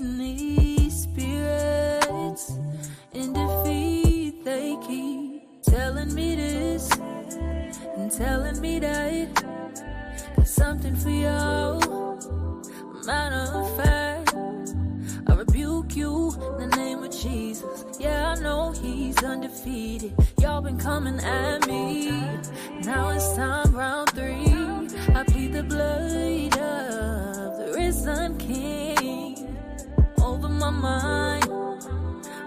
defeating these spirits. In defeat, they keep telling me this and telling me that. Got something for y'all. Matter of fact, I rebuke you in the name of Jesus. Yeah, I know he's undefeated. Y'all been coming at me. Now it's time, round 3. I plead the blood of the risen King over my mind,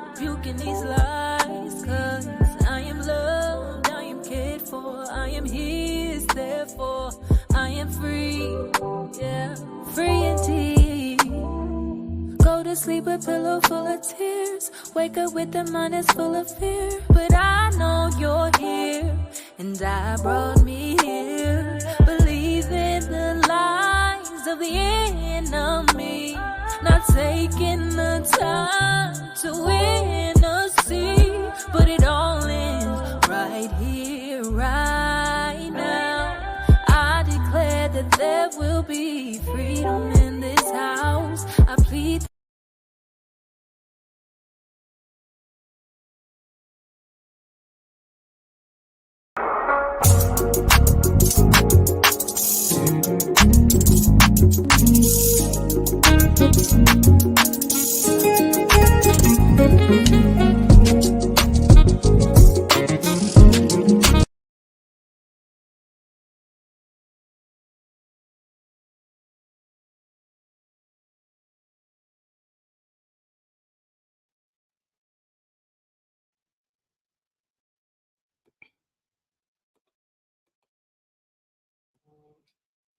rebuking these lies. Cause I am loved, I am cared for, I am his, therefore I am free. Yeah, free indeed. Go to sleep with a pillow full of tears. Wake up with a mind that's full of fear. But I know you're here, and I brought me here. Believe in the lies of the enemy, not taking the time to intercede. But it all ends right here, right now. I declare that there will be freedom in this house. I plead.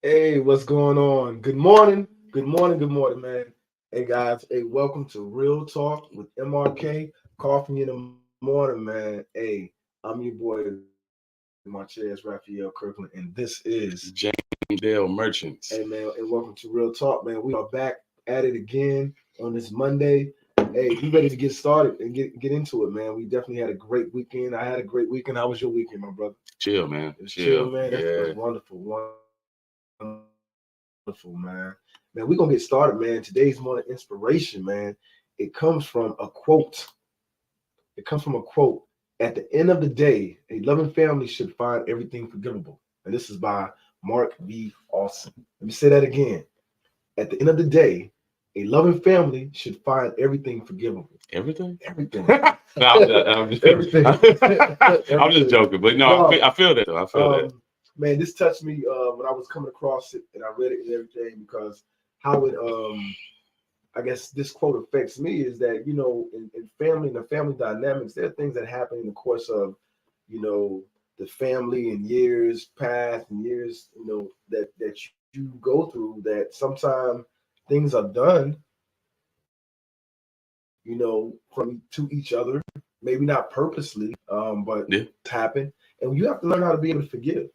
Hey, what's going on? Good morning, man. Hey guys, hey, welcome to Real Talk with MRK Coffee in the morning, man. Hey, I'm your boy Marquez Raphael Kirkland, and this is James Dale Merchants. Hey man, and welcome to Real Talk, man. We are back at it again on this Monday. Hey, we ready to get started and get into it, man. We definitely had a great weekend. I had a great weekend. How was your weekend, my brother? Chill, man. It was chill, man. That's wonderful. Wonderful, man. Man, we're gonna get started, man. Today's morning inspiration, man. It comes from a quote. At the end of the day, a loving family should find everything forgivable. And this is by Mark V. Austin. Let me say that again. At the end of the day, a loving family should find everything forgivable. Everything? Everything. I'm just, Everything. I'm just joking, but no, I feel that though. I feel that. Man, this touched me when I was coming across it and I read it and everything, because how it I guess this quote affects me is that, you know, in family and the family dynamics, there are things that happen in the course of, you know, the family and years past and years, you know, that you go through, that sometimes things are done, you know, from to each other, maybe not purposely, but it's happened. And you have to learn how to be able to forgive.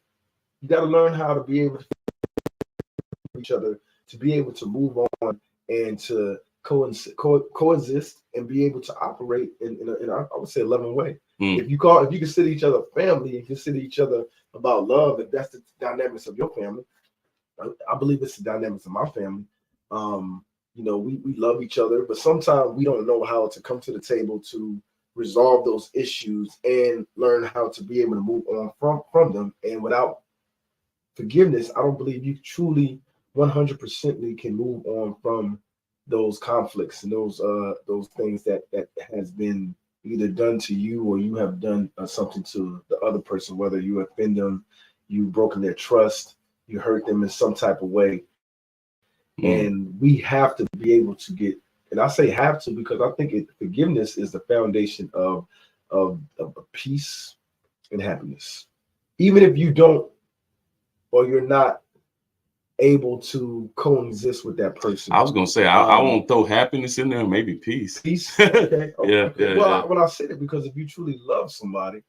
You got to learn how to be able to forgive each other, to be able to move on and to coexist and be able to operate in I would say a loving way. If you consider each other family and consider each other about love, if that's the dynamics of your family, I believe it's the dynamics of my family. You know, we love each other, but sometimes we don't know how to come to the table to resolve those issues and learn how to be able to move on from them. And without forgiveness, I don't believe you truly 100% can move on from those conflicts and those things that has been either done to you or you have done something to the other person, whether you offend them, you've broken their trust, you hurt them in some type of way. And we have to be able to get, and I say have to because I think forgiveness is the foundation of peace and happiness. Even if you don't, or you're not able to coexist with that person. I was gonna say I won't throw happiness in there, maybe peace. Peace. Okay. Yeah. Well, I said it because if you truly love somebody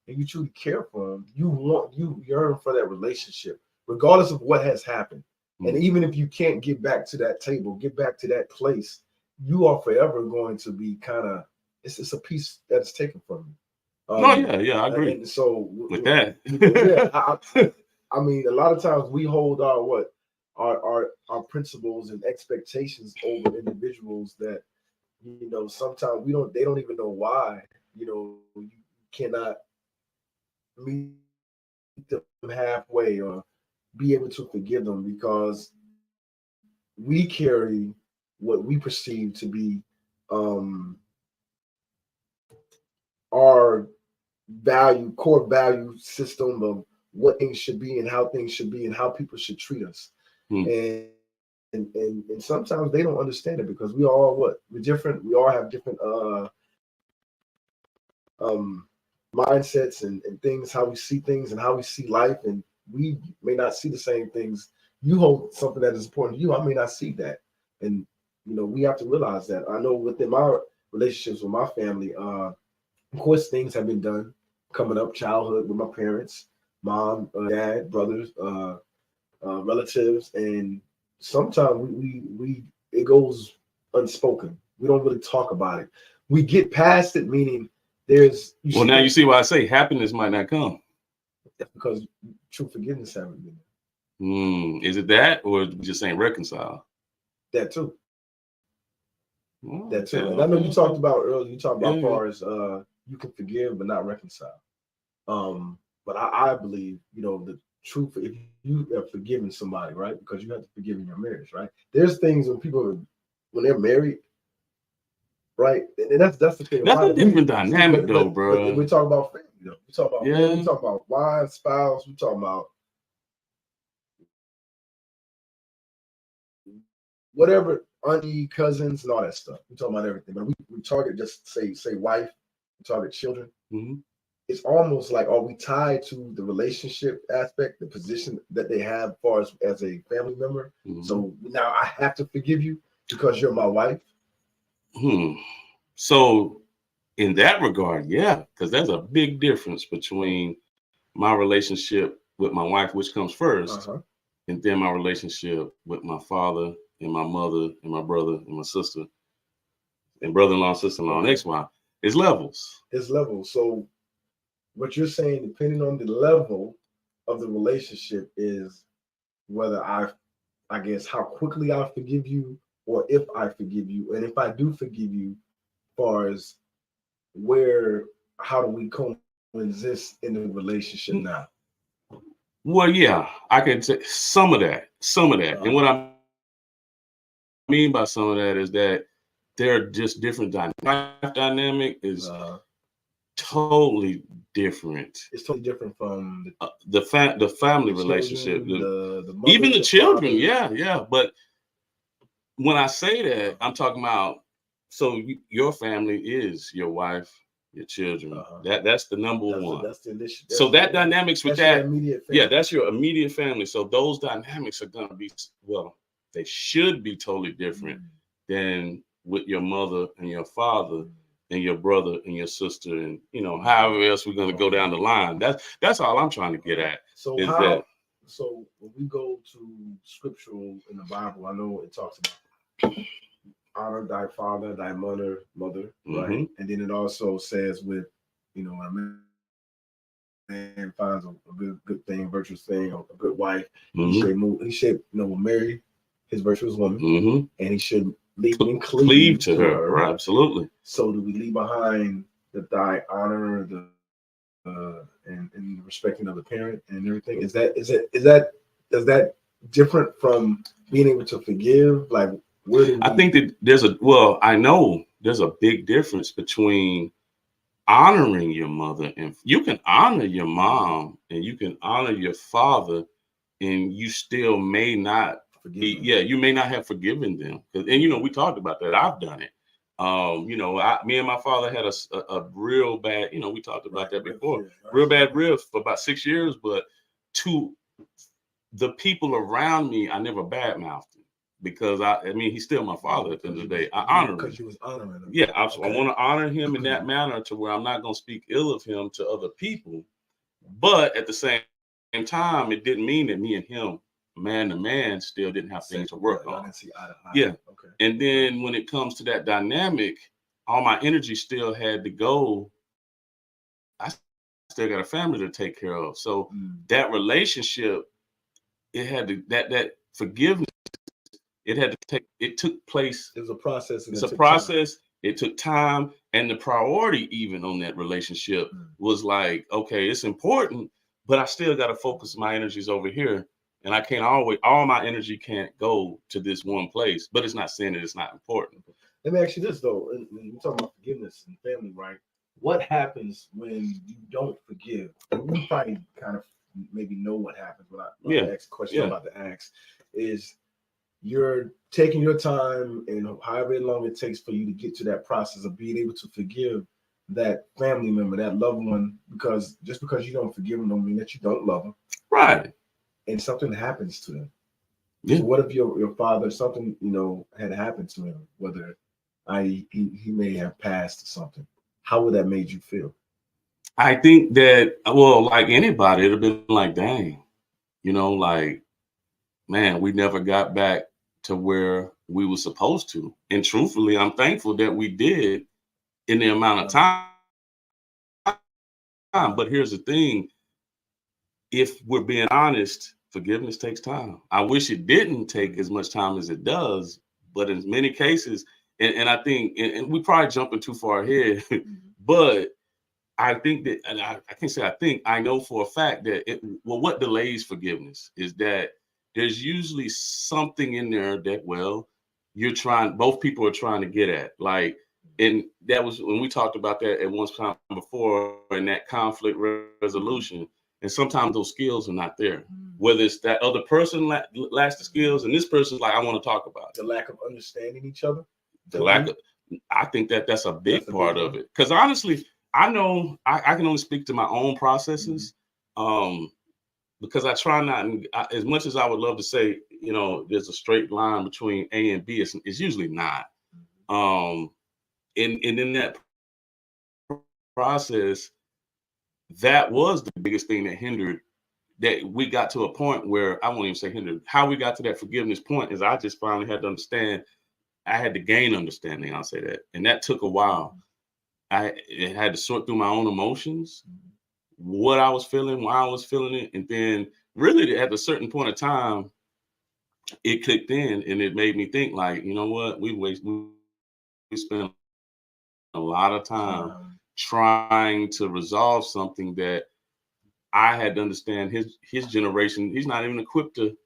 and you truly care for them, you yearn for that relationship, regardless of what has happened. And even if you can't get back to that table, get back to that place, you are forever going to be kind of, it's a piece that's taken from you. I agree. And so with that, I mean, a lot of times we hold our our principles and expectations over individuals that, you know, sometimes they don't even know why, you know, you cannot meet them halfway or be able to forgive them, because we carry what we perceive to be our core value system of what things should be and how things should be and how people should treat us. And sometimes they don't understand it, because we all we're different. We all have different mindsets and things, how we see things and how we see life, and we may not see the same things. You hold something that is important to you, I may not see that, and you know, we have to realize that. I know within my relationships with my family, of course, things have been done coming up, childhood with my parents, mom, dad, brothers, relatives, and sometimes we it goes unspoken. We don't really talk about it. We get past it, meaning there's. Now you see why I say happiness might not come. That's because true forgiveness haven't been there. Is it that, or just saying reconcile? That too. That too. And I know you talked about earlier. You talked about far as you can forgive but not reconcile. But I believe, you know, the truth, if you have forgiven somebody, right? Because you have to forgive in your marriage, right? There's things when they're married, right? And that's the thing. That's a different dynamic, though, bro. We talk about family, though. We talk about family, we talk about wives, spouse. We talk about whatever, auntie, cousins, and all that stuff. We talk about everything, but we target just say wife. We target children. It's almost like, are we tied to the relationship aspect, the position that they have as far as a family member? So now I have to forgive you because you're my wife. So in that regard, yeah, because there's a big difference between my relationship with my wife, which comes first, and then my relationship with my father and my mother and my brother and my sister and brother-in-law, sister-in-law, and ex-wife. It's levels. It's levels. So what you're saying, depending on the level of the relationship, is whether I guess how quickly I forgive you, or if I forgive you, and if I do forgive you, as far as how do we coexist in the relationship now? Well, yeah, I can say some of that, and what I mean by some of that is that they're just different dynamics. Life dynamic is totally different. It's totally different from the family relationship, the mother, even the children. Father. Yeah. But when I say that, I'm talking about, so your family is your wife, your children. That's the number one. That's the initiative. So that dynamics with that, yeah, that's your immediate family. So those dynamics are gonna be, well, they should be totally different than with your mother and your father and your brother and your sister, and you know, however else we're gonna go down the line. That's all I'm trying to get at. So when we go to scriptural in the Bible, I know it talks about honor thy father, thy mother, right? And then it also says with, you know, when a man finds a good thing, virtuous thing, a good wife, he should marry his virtuous woman, and he should leave and cleave to her. Right? Absolutely. So do we leave behind thy honor, and respecting of the parent and everything? Is that different from being able to forgive? Like, I think that I know there's a big difference between honoring your mother, and you can honor your mom and you can honor your father, and you still may not you may not have forgiven them. And you know, we talked about that. I've done it. You know, me and my father had a real bad, you know, we talked about that before, real bad riff for about 6 years, but to the people around me, I never badmouthed him, because I mean, he's still my father at the end of the day. I honor him. Because you was honoring him. Yeah, I want to honor him in that manner, to where I'm not going to speak ill of him to other people. But at the same time, it didn't mean that me and him, man to man, still didn't have things to work on. Yeah. Okay. And then when it comes to that dynamic, all my energy still had to go. I still got a family to take care of. So that relationship, it had to, that forgiveness, it took place. It was a process. It's a process. Time. It took time, and the priority even on that relationship was like, okay, it's important, but I still got to focus my energies over here. And I can't all my energy can't go to this one place, but it's not saying that it's not important. Let me ask you this though, and we're talking about forgiveness and family, right? What happens when you don't forgive? And you probably kind of maybe know what happens when I ask a question I'm about to ask is you're taking your time and however long it takes for you to get to that process of being able to forgive that family member, that loved one, because just because you don't forgive them don't mean that you don't love them. Right. And something happens to them. Yeah. So what if your father, something, had happened to him, whether he may have passed or something? How would that made you feel? I think that, well, like anybody, it'd have been like, dang, like, man, we never got back to where we were supposed to. And truthfully, I'm thankful that we did in the amount of time. But here's the thing. If we're being honest, forgiveness takes time. I wish it didn't take as much time as it does, but in many cases, and I think, and we probably jumping too far ahead, but I think that, and I can't say I think, I know for a fact that what delays forgiveness is that there's usually something in there that, both people are trying to get at. Like, and that was when we talked about that at one time before in that conflict resolution. And sometimes those skills are not there. Whether it's that other person lacks the skills, and this person's like, I want to talk about it. The lack of understanding each other. I think that's a big part of it. Because honestly, I know I can only speak to my own processes, because I try not, as much as I would love to say, there's a straight line between A and B, it's usually not. And in that process, that was the biggest thing that hindered, that we got to a point where, I won't even say hindered, how we got to that forgiveness point is I just finally had to understand, I had to gain understanding, I'll say that. And that took a while. I had to sort through my own emotions, what I was feeling, why I was feeling it. And then really at a certain point of time, it clicked in and it made me think like, you know what, we spent a lot of time trying to resolve something that I had to understand his generation, he's not even equipped to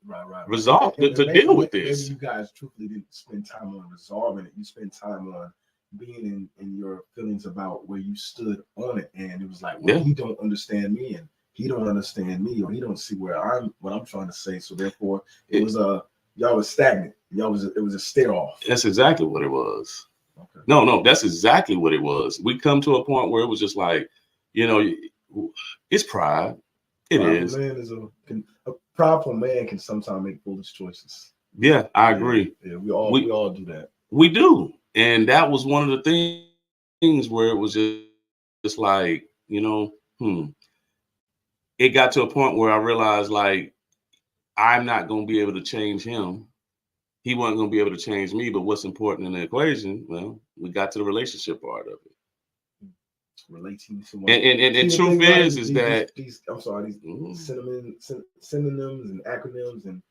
resolve, to deal with this. Maybe you guys truthfully didn't spend time on resolving it. You spent time on being in your feelings about where you stood on it. And it was like, he don't understand me and he don't understand me, or he don't see what I'm trying to say. So therefore it was y'all was stagnant. It was a stare off. That's exactly what it was. Okay. No, that's exactly what it was. We come to a point where it was just like, it's pride. It is. Man is a prideful man can sometimes make foolish choices. Yeah, I agree. Yeah, we all do that. We do. And that was one of the things where it was just like, it got to a point where I realized like, I'm not going to be able to change him. He wasn't going to be able to change me. But what's important in the equation? Well, we got to the relationship part of it. Relating to and truth is that these synonyms and acronyms and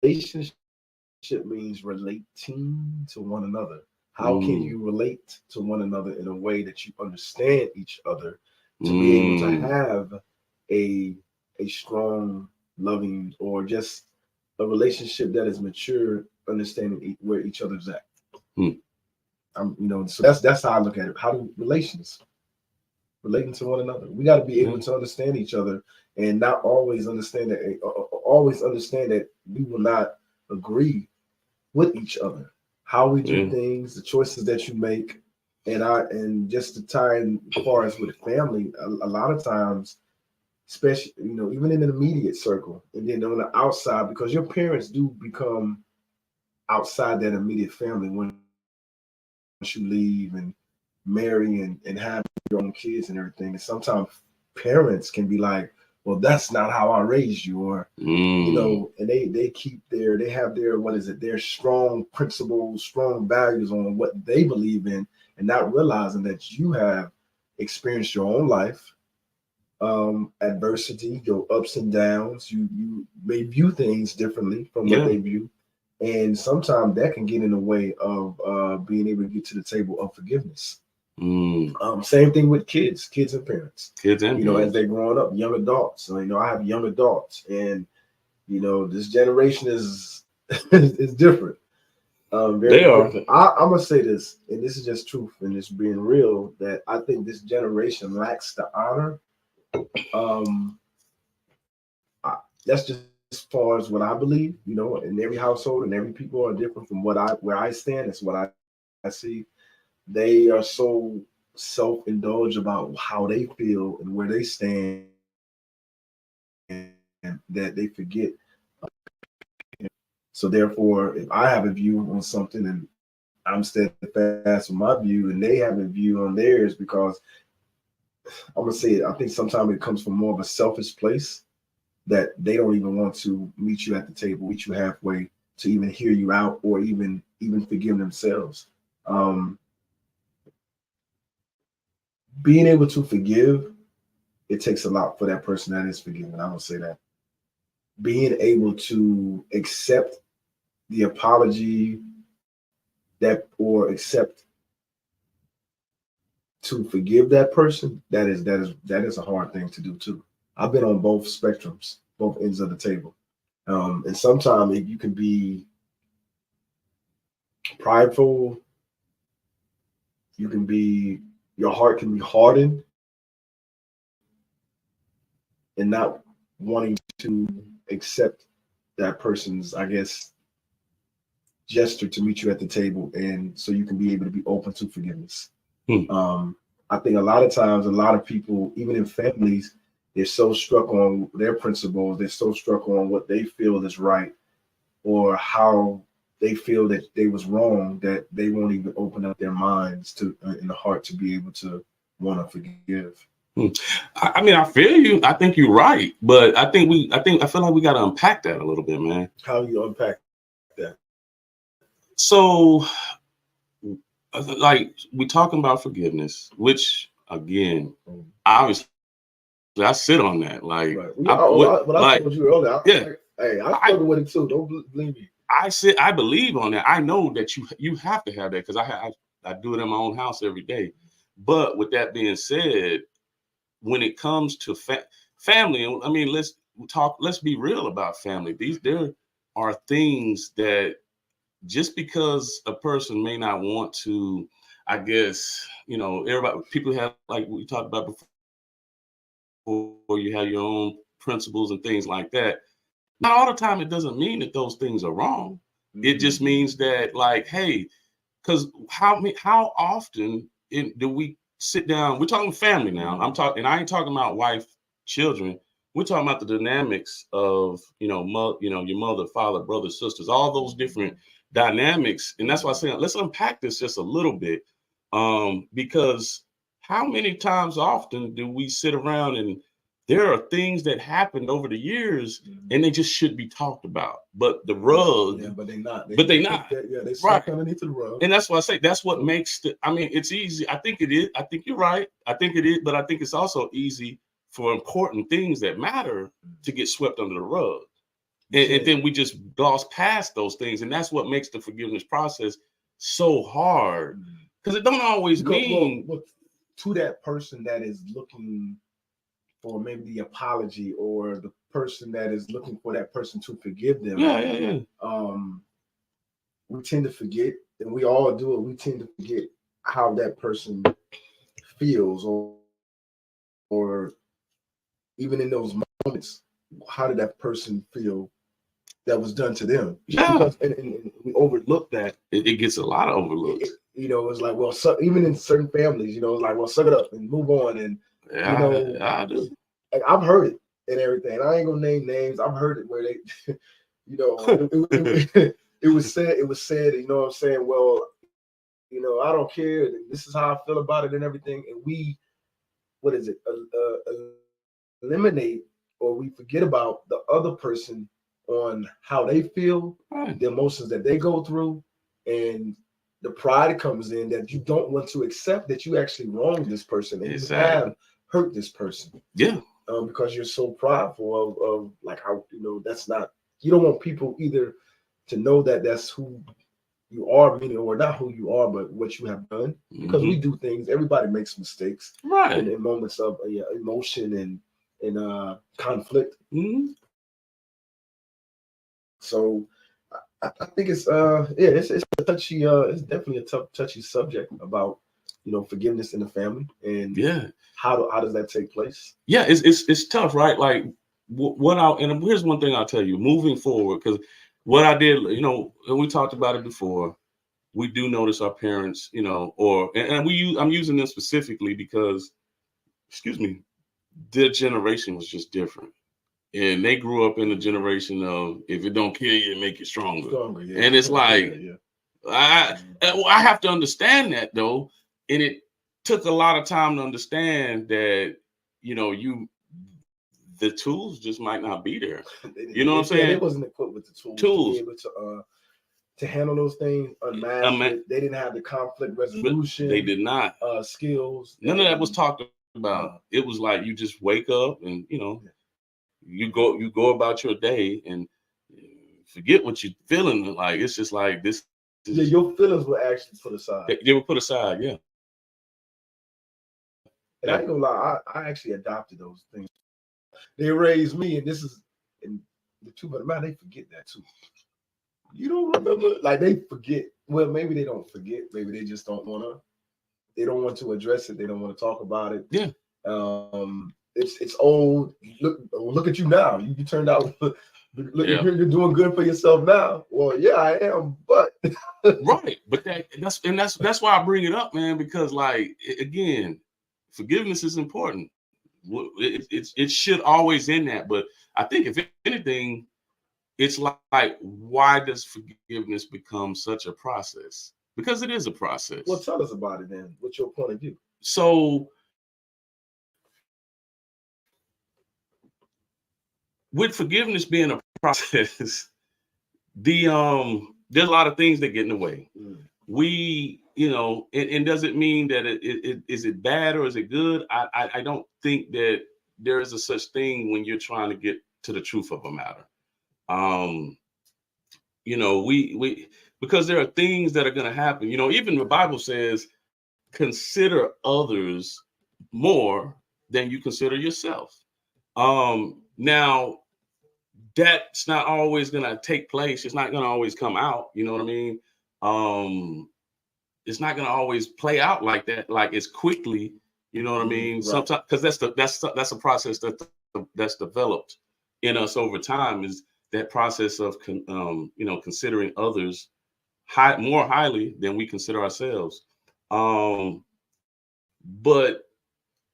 relationship means relating to one another. How can you relate to one another in a way that you understand each other to be able to have a strong, loving, or just a relationship that is mature, understanding where each other's at? So that's how I look at it. How do relating to one another? We got to be able to understand each other and not always understand that we will not agree with each other. How we do things, the choices that you make, and just to tie in as far as with family, a lot of times, especially even in an immediate circle, and then on the outside, because your parents do become outside that immediate family when you leave and marry and have your own kids and everything. And sometimes parents can be like, well, that's not how I raised you, or and they have their strong principles, strong values on what they believe in, and not realizing that you have experienced your own life, adversity, your ups and downs. You may view things differently from what they view. And sometimes that can get in the way of being able to get to the table of forgiveness. Same thing with kids and parents. As they're growing up, young adults. So, I have young adults, and this generation is is different. They are. I'm gonna say this, and this is just truth, and it's being real. That I think this generation lacks the honor. That's just as far as what I believe. In every household and every people are different from where I stand. It's what I see. They are so self-indulged about how they feel and where they stand, and that they forget. So therefore, if I have a view on something and I'm steadfast with my view, and they have a view on theirs, because I'm gonna say it, I think sometimes it comes from more of a selfish place, that they don't even want to meet you at the table, meet you halfway, to even hear you out, or even forgive themselves. Being able to forgive, it takes a lot for that person that is forgiven. I would say that. Being able to accept the apology, or accept to forgive that person, that is a hard thing to do too. I've been on both spectrums, both ends of the table. And sometimes you can be prideful, your heart can be hardened, and not wanting to accept that person's, I guess, gesture to meet you at the table, and so you can be able to be open to forgiveness. I think a lot of times, a lot of people, even in families, they're so struck on their principles, they're so struck on what they feel is right, or how they feel that they was wrong, that they won't even open up their minds to in the heart to be able to want to forgive. I mean, I feel you. I think you're right, but I feel like we got to unpack that a little bit, man. How do you unpack that? So, like, we talking about forgiveness, which again, obviously, I sit on that. Like, right. I told you earlier, I struggle with it too. Don't believe me. I believe on that. I know that you have to have that, because I do it in my own house every day. But with that being said, when it comes to family, I mean, let's be real about family. There are things that, just because a person may not want to, I guess, people have, like we talked about before, you have your own principles and things like that. Not all the time, it doesn't mean that those things are wrong. It just means that, like, hey, because how often do we sit down? We're talking family now. And I ain't talking about wife, children. We're talking about the dynamics of, your mother, father, brothers, sisters, all those different dynamics. And that's why I say, let's unpack this just a little bit. Because how many times often do we sit around and there are things that happened over the years, and they just should be talked about. But the rug, but they're not. They stuck underneath the rug. And that's why I say that's what makes it's easy. I think it is. I think you're right. I think it is, but I think it's also easy for important things that matter to get swept under the rug. And then we just gloss past those things. And that's what makes the forgiveness process so hard. Because it don't always mean to that person that is looking for maybe the apology, or the person that is looking for that person to forgive them. We tend to forget, and we all do it. We tend to forget how that person feels, or even in those moments, how did that person feel that was done to them? Because, and we overlook that. It gets a lot of overlooked. It's like, well, even in certain families, it's like, well, suck it up and move on. And I do. Like, I've heard it and everything. I ain't gonna name names. I've heard it where they, it was said. You know what I'm saying? Well, I don't care. This is how I feel about it and everything. And we, eliminate, or we forget about the other person on how they feel, the emotions that they go through, and the pride comes in that you don't want to accept that you actually wronged this person, and you have hurt this person. Yeah. Because you're so prideful of like how, that's not, you don't want people either to know that that's who you are, meaning, or not who you are, but what you have done. Because we do things, everybody makes mistakes, right? In moments of emotion and conflict. So I think it's it's a touchy, it's definitely a touchy subject about forgiveness in the family, and how does that take place? Yeah, it's tough, right? Like and here's one thing I'll tell you moving forward, because what I did, and we talked about it before, we do notice our parents, and I'm using them specifically because, excuse me, their generation was just different. And they grew up in a generation of, if it don't kill you, it make you stronger. Yeah. And it's like, I have to understand that, though. And it took a lot of time to understand that, the tools just might not be there. You know what I'm saying? They wasn't equipped with the tools. To be able to handle those things, unmask it. They didn't have the conflict resolution. They did not. Skills. None of that was talked about. It was like you just wake up and, you go about your day and forget what you're feeling like. It's just like this. Yeah, your feelings were actually put aside. They were put aside, yeah. And I ain't gonna lie, I actually adopted those things. They raised me, and the truth of the matter, they forget that too. You don't remember, like they forget. Well, maybe they don't forget. Maybe they just don't want to. They don't want to address it. They don't want to talk about it. Yeah. It's old. Look at you now. You turned out. You're doing good for yourself now. Well, yeah, I am, but right. But that's why I bring it up, man. Because again, forgiveness is important. It should always end that. But I think if anything, it's like why does forgiveness become such a process? Because it is a process. Well, tell us about it then. What's your point of view? So, with forgiveness being a process, there's a lot of things that get in the way. We, and does it mean that is it bad or is it good? I don't think that there is a such thing when you're trying to get to the truth of a matter. We because there are things that are going to happen. Even the Bible says, consider others more than you consider yourself. Now, that's not always going to take place. It's not going to always come out. You know what I mean? It's not going to always play out like that, like as quickly. You know what I mean? Right. Sometimes, because that's a process that's developed in us over time. Is that process of considering others more highly than we consider ourselves. But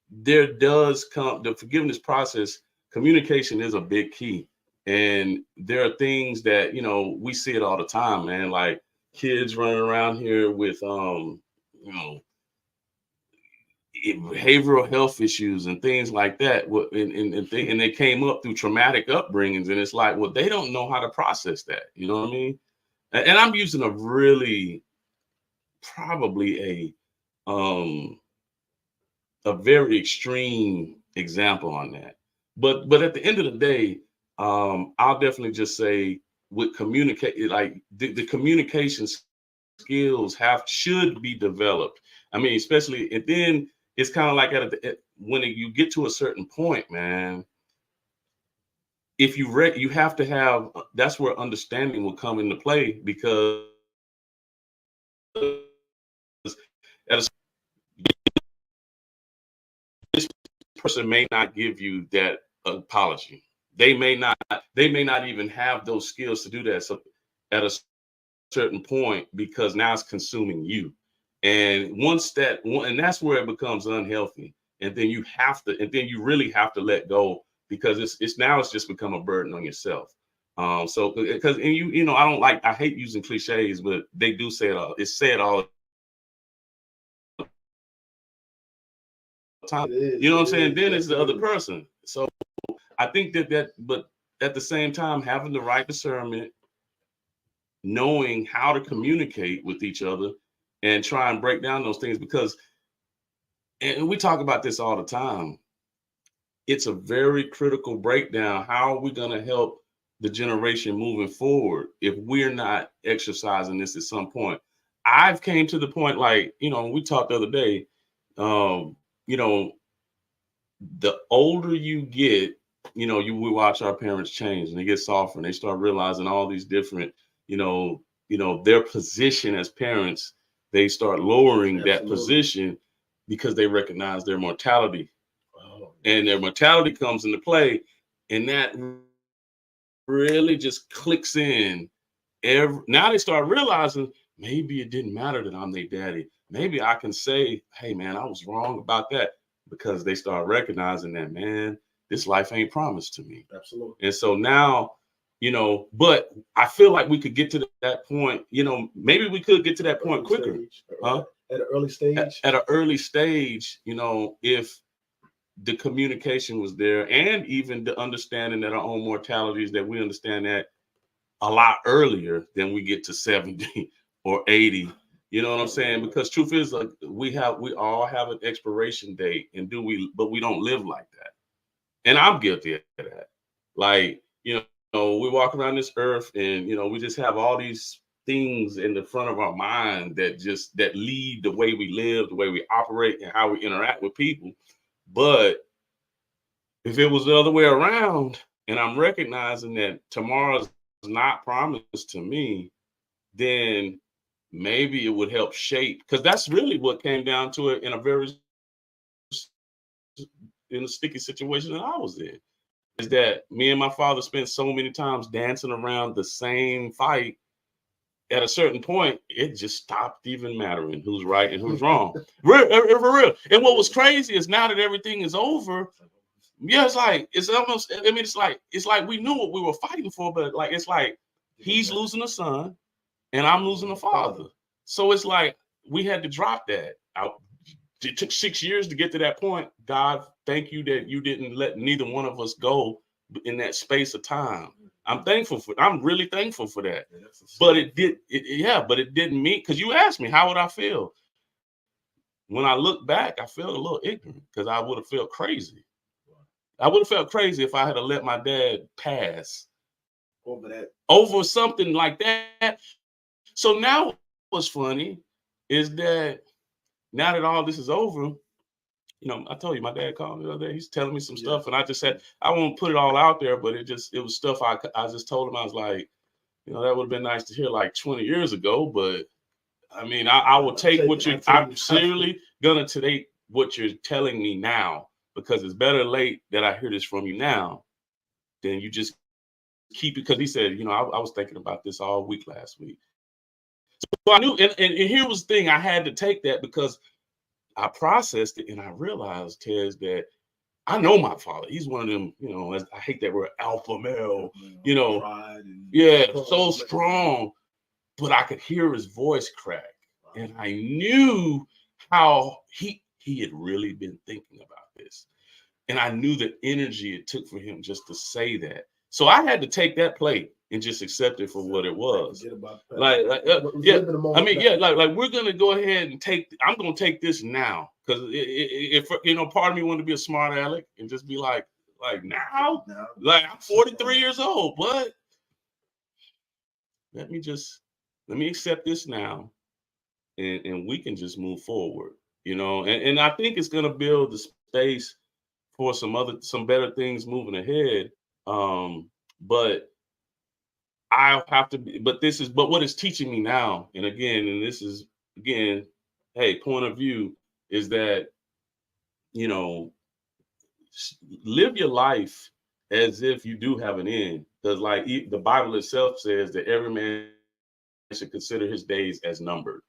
there does come the forgiveness process. Communication is a big key. And there are things that, we see it all the time, man, like kids running around here with, behavioral health issues and things like that. And they came up through traumatic upbringings. And it's like, well, they don't know how to process that. You know what I mean? And I'm using probably a very extreme example on that. But at the end of the day, I'll definitely just say with communicate, like the communication skills should be developed. I mean, especially, and then it's kind of like when you get to a certain point, man, if you have to have, that's where understanding will come into play, because this person may not give you that apology. They may not even have those skills to do that. So at a certain point, because now it's consuming you. And and that's where it becomes unhealthy. And then you really have to let go, because it's just become a burden on yourself. So because I hate using cliches, but they do say it all. It's said all the time. You know what I'm saying? Then it's the other person. So I think but at the same time, having the right discernment, knowing how to communicate with each other and try and break down those things, and we talk about this all the time. it's a very critical breakdown. How are we going to help the generation moving forward if we're not exercising this at some point? I've came to the point, like, you know, we talked the other day, you know, the older you get, you know, we watch our parents change and they get softer and they start realizing all these different, you know, their position as parents, they start lowering that position because they recognize their mortality. And their mortality comes into play, and that really just clicks in. Now they start realizing maybe it didn't matter that I'm their daddy. Maybe I can say, hey, man, I was wrong about that, because they start recognizing that, man, this life ain't promised to me. Absolutely. And so now, you know, but I feel like we could get to that point, you know, maybe we could get to that point quicker. At an early stage? At an early stage, you know, if the communication was there, and even the understanding that our own mortalities, that we understand that a lot earlier than we get to 70 or 80. You know what I'm saying? Because truth is, like, we all have an expiration date, and but we don't live like that. And I'm guilty of that. Like, you know, we walk around this earth and, you know, we just have all these things in the front of our mind that lead the way we live, the way we operate, and how we interact with people. But if it was the other way around, and I'm recognizing that tomorrow's not promised to me, then maybe it would help shape, because that's really what came down to it in a sticky situation that I was in, is that me and my father spent so many times dancing around the same fight. At a certain point, it just stopped even mattering who's right and who's wrong. For real. And what was crazy is, now that everything is over, yeah, it's almost, I mean, it's like we knew what we were fighting for, but like, it's like he's losing a son and I'm losing a father. So it's like we had to drop that. It took 6 years to get to that point. God, thank you that you didn't let neither one of us go in that space of time. I'm really thankful for that. But it didn't mean, because you asked me, how would I feel? When I look back, I felt a little ignorant, because I would have felt crazy. I would have felt crazy if I had to let my dad pass over something like that. So now what's funny is that now that all this is over, you know, I told you my dad called me the other day. He's telling me some stuff, and I just said, I won't put it all out there, but it was stuff I just told him. I was like, you know, that would have been nice to hear like 20 years ago, but I mean, I will take I'm seriously gonna take what you're telling me now, because it's better late that I hear this from you now than you just keep it. Because he said, you know, I was thinking about this all week last week. So I knew, and here was the thing, I had to take that, because I processed it and I realized, Tez, that I know my father. He's one of them, you know, I hate that word, alpha male, you know, so strong, but I could hear his voice crack. And I knew how he had really been thinking about this. And I knew the energy it took for him just to say that. So I had to take that plate and just accept it for what it was. Like we're gonna go ahead and I'm gonna take this now, because if you know, part of me wanted to be a smart aleck and just be like now, like I'm 43 years old, but let me accept this now, and we can just move forward, you know. And I think it's gonna build the space for some better things moving ahead. But I have to be, but what it's teaching me now, and this is again, hey, point of view is that, you know, live your life as if you do have an end. Because like the Bible itself says that every man should consider his days as numbered.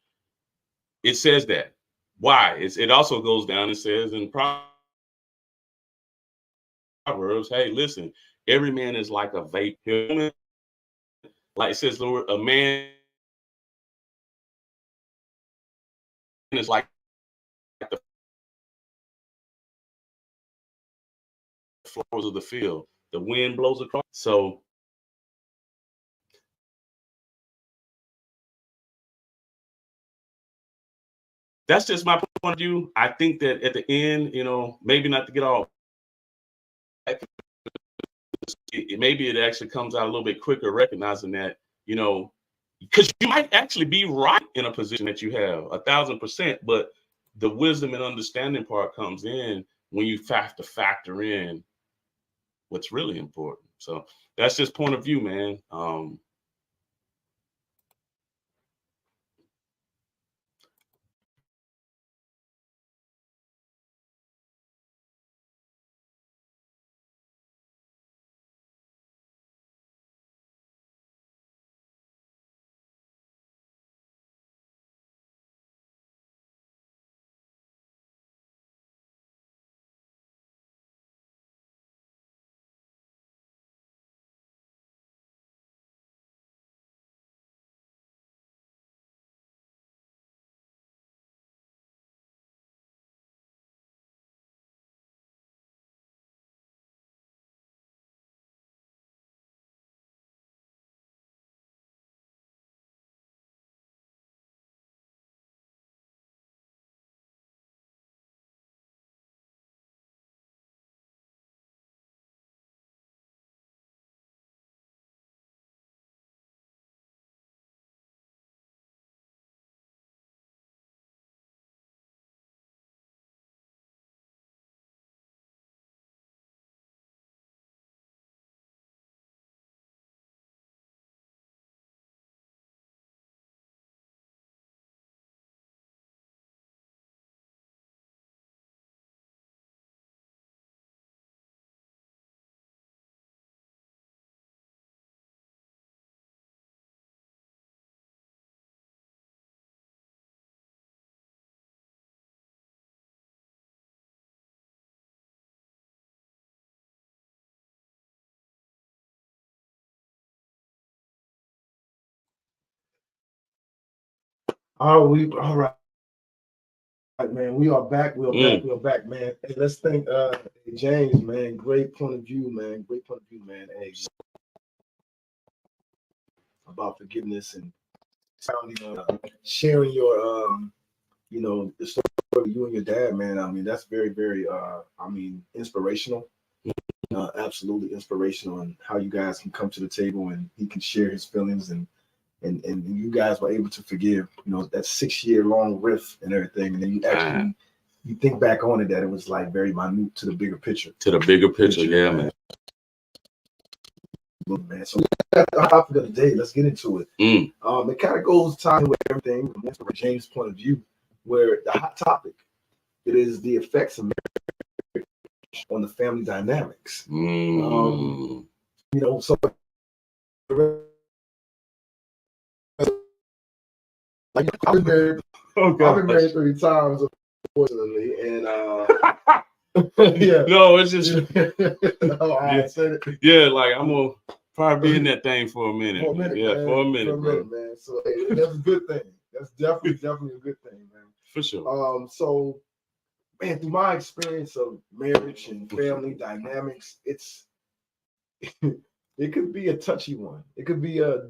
It says that. Why? It also goes down and says in Proverbs, hey, listen, every man is like a vapor. Like it says, Lord, a man is like the flowers of the field. The wind blows across. So that's just my point of view. I think that at the end, you know, maybe not to get all maybe it actually comes out a little bit quicker, recognizing that, you know, because you might actually be right in a position that you have 1,000%, but the wisdom and understanding part comes in when you have to factor in what's really important. So that's just point of view, man. All right, man. We are back. We are back, man. Hey, let's thank James, man. Great point of view, man. Great point of view, man. Hey, about forgiveness and sharing your the story of you and your dad, man. I mean, that's very, very inspirational. Absolutely inspirational, and how you guys can come to the table and he can share his feelings, and you guys were able to forgive, that 6-year long rift and everything, and then you actually you think back on it that it was like very minute to the bigger picture. Yeah, man. Man, so the topic of the day, let's get into it. It kind of goes time with everything from James' point of view, where the hot topic, it is the effects of marriage on the family dynamics. So I've been married. I've been married 3 times, unfortunately, and yeah. No, it's just I said it. Yeah, like I'm gonna probably be in that thing for a minute. For a minute, man. So hey, that's a good thing. That's definitely a good thing, man. For sure. So, man, through my experience of marriage and family dynamics, it could be a touchy one. It could be a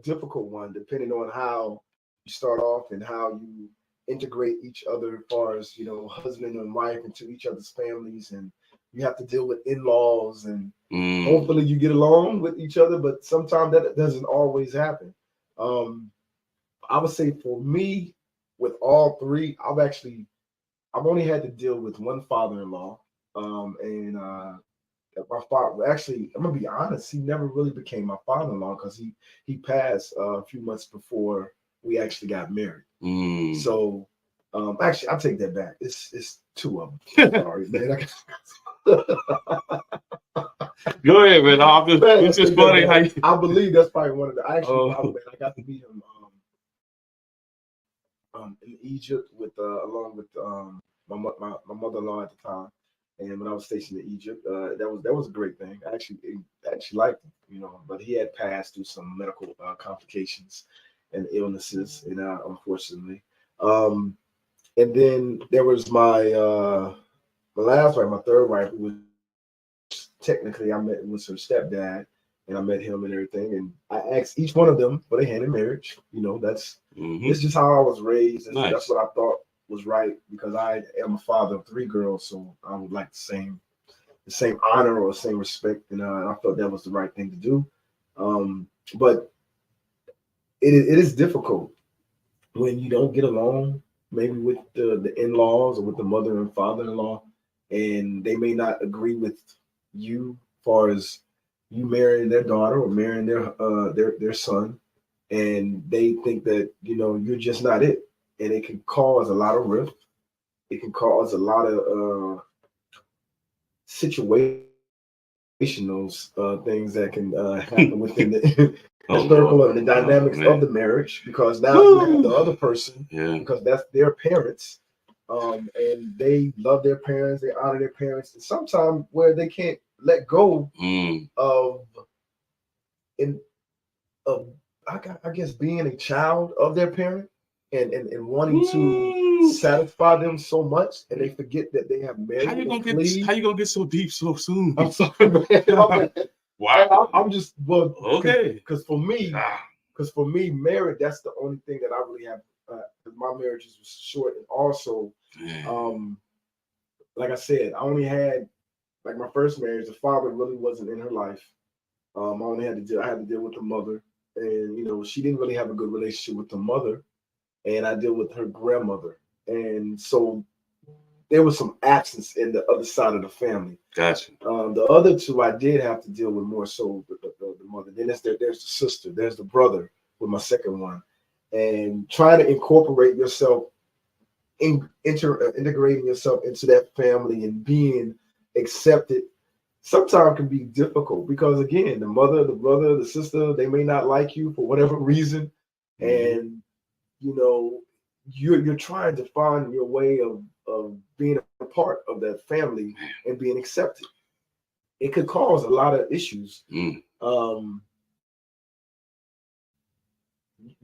difficult one, depending on how you start off and how you integrate each other as far as, husband and wife into each other's families, and you have to deal with in-laws, and hopefully you get along with each other, but sometimes that doesn't always happen. I would say for me, with all 3, I've only had to deal with one father-in-law, and my father, actually, I'm gonna be honest, he never really became my father-in-law because he passed a few months before we actually got married. So actually, I'll take that back. It's 2 of them. Sorry, man. Go ahead, man. It's just funny how you... I believe that's probably one of the I got to meet him in Egypt with along with my mother-in-law at the time. And when I was stationed in Egypt, that was a great thing. I actually liked him, but he had passed through some medical complications and illnesses, unfortunately. And then there was my last wife, my 3rd wife, who was technically was her stepdad, and I met him and everything. And I asked each one of them for their hand in marriage. That's it's just how I was raised. And that's what I thought was right, because I am a father of 3 girls, so I would like the same the same honor or same respect, and I felt that was the right thing to do. But it is difficult when you don't get along, maybe with the in-laws or with the mother and father-in-law, and they may not agree with you as far as you marrying their daughter or marrying their son, and they think that you're just not it, and it can cause a lot of rift. It can cause a lot of situational things that can happen within the circle of the dynamics of the marriage, because now you have the other person, because that's their parents, and they love their parents, they honor their parents, and sometimes where they can't let go of I guess being a child of their parent, and wanting to satisfy them so much, and they forget that they have married. How you gonna get so deep so soon? I'm sorry, man. Wow. I'm just okay. Because for me, marriage, that's the only thing that I really have. My marriage was short, and also, like I said, I only had like my first marriage. The father really wasn't in her life. I had to deal with the mother, and she didn't really have a good relationship with the mother, and I deal with her grandmother, and so there was some absence in the other side of the family. Gotcha. The other two I did have to deal with more so the mother. Then there's the sister, there's the brother with my second one, and trying to incorporate yourself, integrating yourself into that family and being accepted sometimes can be difficult, because again, the mother, the brother, the sister, they may not like you for whatever reason, and you're trying to find your way of being a part of that family and being accepted. It could cause a lot of issues. You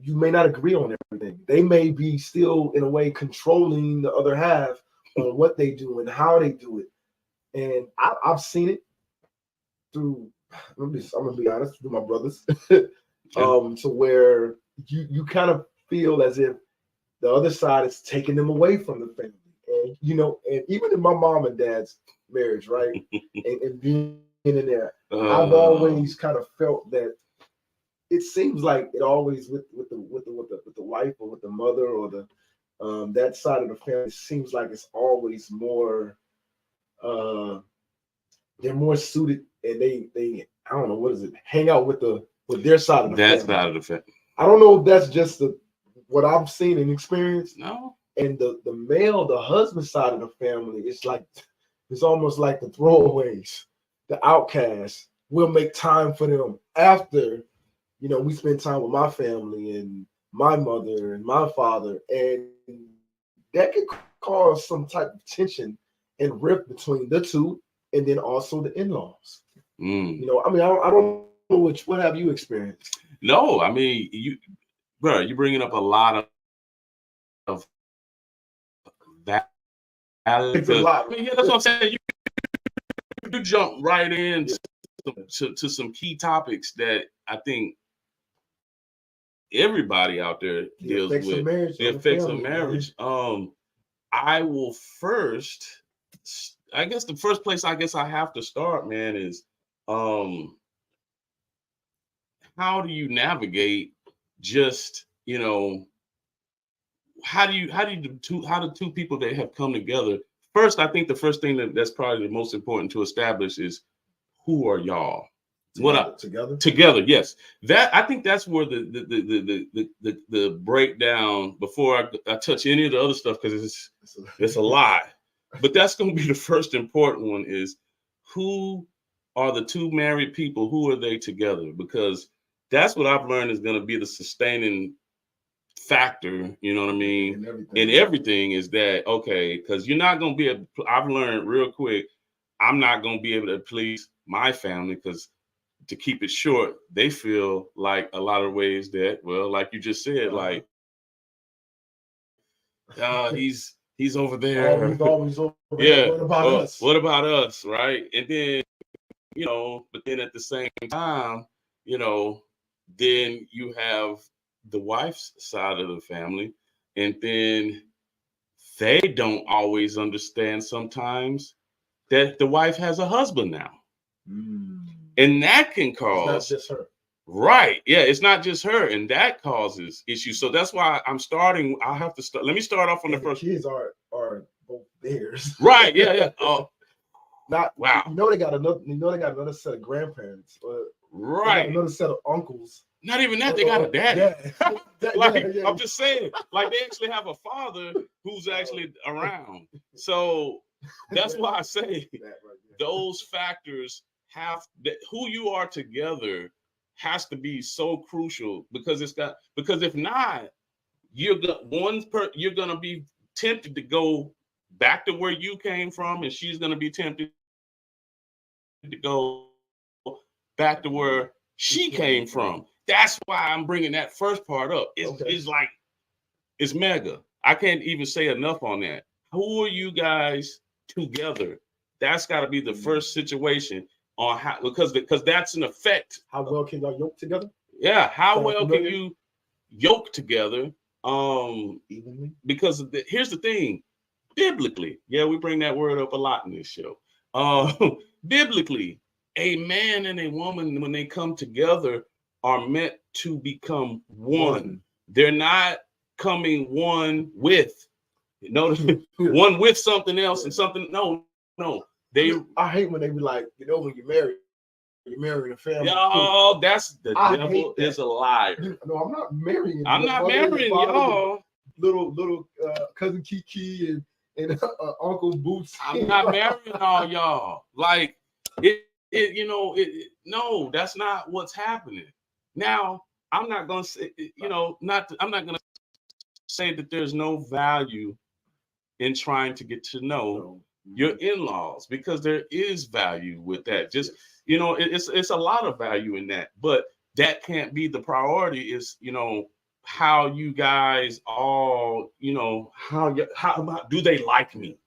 may not agree on everything. They may be still in a way controlling the other half on what they do and how they do it. And I've seen it through, I'm gonna be honest, through my brothers, to where you kind of feel as if the other side is taking them away from the family. And and even in my mom and dad's marriage, right, and being in there, I've always kind of felt that it seems like it always with the wife or with the mother or the that side of the family, it seems like it's always more they're more suited, and they I don't know, what is it, hang out with their side of the family. That side of the family. I don't know if that's just what I've seen and experienced. No. And the husband side of the family, it's almost like the throwaways, the outcasts. We'll make time for them after, we spend time with my family and my mother and my father, and that could cause some type of tension and rift between the two, and then also the in-laws. I mean, I don't know what have you experienced? No, I mean, you're bringing up a lot of that. It's a lot. I mean, yeah, that's what I'm saying. You jump right in to some key topics that I think everybody out there deals with. The effects of marriage. I will first, I guess the first place I have to start, man, is how do you navigate just, how do two people that have come together? First, I think the first thing that's probably the most important to establish is, who are y'all? Together, yes. That, I think that's where the breakdown, before I touch any of the other stuff, because it's a lot. But that's going to be the first important one, is who are the two married people? Who are they together? Because that's what I've learned is going to be the sustaining factor, you know what I mean? And everything is that, okay, because you're not going to be able, I've learned real quick, I'm not going to be able to please my family, because to keep it short, they feel like a lot of ways that, well, like you just said, like, he's over there. He's always over there. Yeah. What about us? What about us? Right. And then, but then at the same time, then you have the wife's side of the family, and then they don't always understand sometimes, that the wife has a husband now. And that can cause. It's not just her. Right. Yeah, it's not just her. And that causes issues. So that's why I'm starting. I have to start. Let me start off on the first. Kids are both theirs. Right. Yeah. Yeah. Oh. Not wow. They got another set of grandparents. Right. Another set of uncles. Not even that, they got a daddy. Yeah. I'm just saying, like they actually have a father who's actually around. So that's why I say those factors who you are together has to be so crucial, because if not, you're gonna be tempted to go back to where you came from, and she's gonna be tempted to go back to where she came from. That's why I'm bringing that first part up. It's like, it's mega. I can't even say enough on that. Who are you guys together? That's got to be the first situation on how, because that's an effect. How well can y'all yoke together? Yeah, how well can you yoke together? Evenly. Because here's the thing, biblically, yeah, we bring that word up a lot in this show. Biblically, a man and a woman, when they come together, are meant to become one. They're not coming one with, one with something else and something. No. I hate when they be like, when you're marrying a family. Oh, that's the devil is a liar. No, I'm not marrying. I'm not marrying y'all. Little cousin Kiki and Uncle Boots. I'm not marrying all y'all. Like no, that's not what's happening. Now, I'm not gonna say, I'm not gonna say that there's no value in trying to get to know your in-laws, because there is value with that. Just, it's a lot of value in that, but that can't be the priority. Is, how you guys all, how do they like me?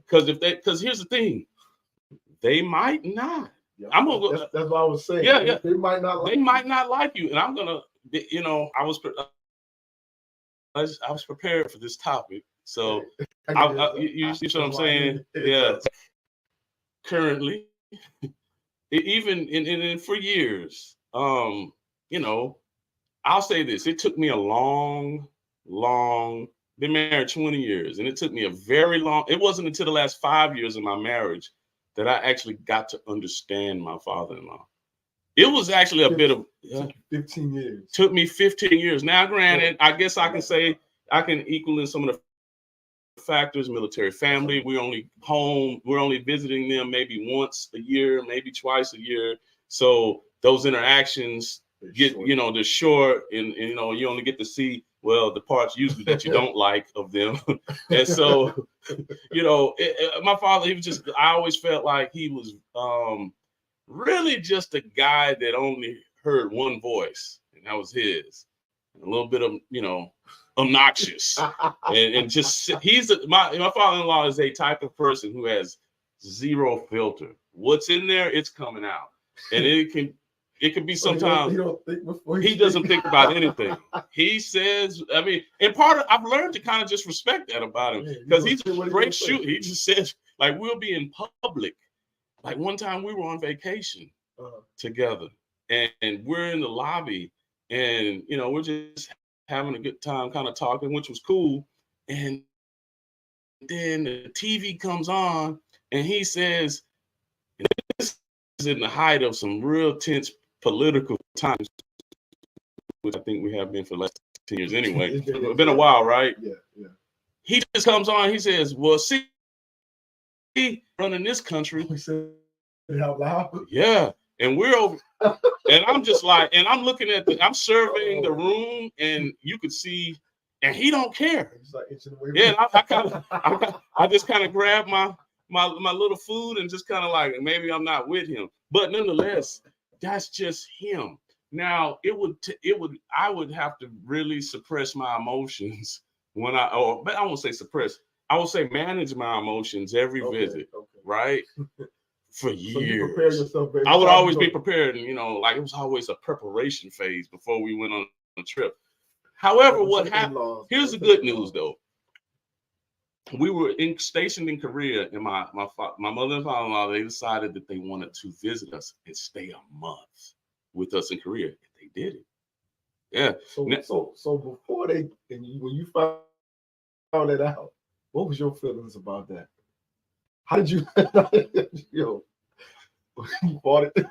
Because here's the thing, they might not. Yeah, that's what I was saying. Yeah. They might not like you. And I'm gonna, I was prepared for this topic. So you see what I'm saying? Yeah. Currently, even in for years, I'll say this: it took me a long, been married 20 years, and it took me a very long. It wasn't until the last 5 years of my marriage that I actually got to understand my father-in-law. It was actually a bit of 15 years. Took me 15 years. Now, granted, I guess I can say I can equal in some of the factors. Military family. We're only home. We're only visiting them maybe once a year, maybe twice a year. So those interactions they're short, and you only get to see the parts usually that you don't like of them. And so, my father, he was just, I always felt like he was really just a guy that only heard one voice, and that was his. And a little bit of, obnoxious. and just, my father-in-law is a type of person who has zero filter. What's in there, it's coming out. And it can be sometimes he doesn't think about anything. He says, and I've learned to kind of just respect that about him, because he's a great shooter. He just says, like, we'll be in public. Like one time we were on vacation together, and we're in the lobby, and we're just having a good time, kind of talking, which was cool. And then the TV comes on, and he says, and this is in the height of some real tense political times, which I think we have been for the last 10 years anyway. It's been a while, right? Yeah. He just comes on, he says, well, see, running this country. We said it out loud. Yeah. And we're over, and I'm just like, and I'm looking at I'm surveying the room, and you could see, and he don't care. Yeah, I just kind of grabbed my little food and just kind of like, maybe I'm not with him, but nonetheless, that's just him. Now I would have to really suppress my emotions but I won't say suppress. I would say manage my emotions every visit, right? For years. So you prepare yourself, baby. I would always be prepared, and like it was always a preparation phase before we went on a trip. However, what happened? Here's the good news, though. we were stationed in Korea, and my mother and father-in-law, they decided that they wanted to visit us and stay a month with us in Korea. And they did it. Yeah. So before when you found it out, what was your feelings about that? How did you, you bought it?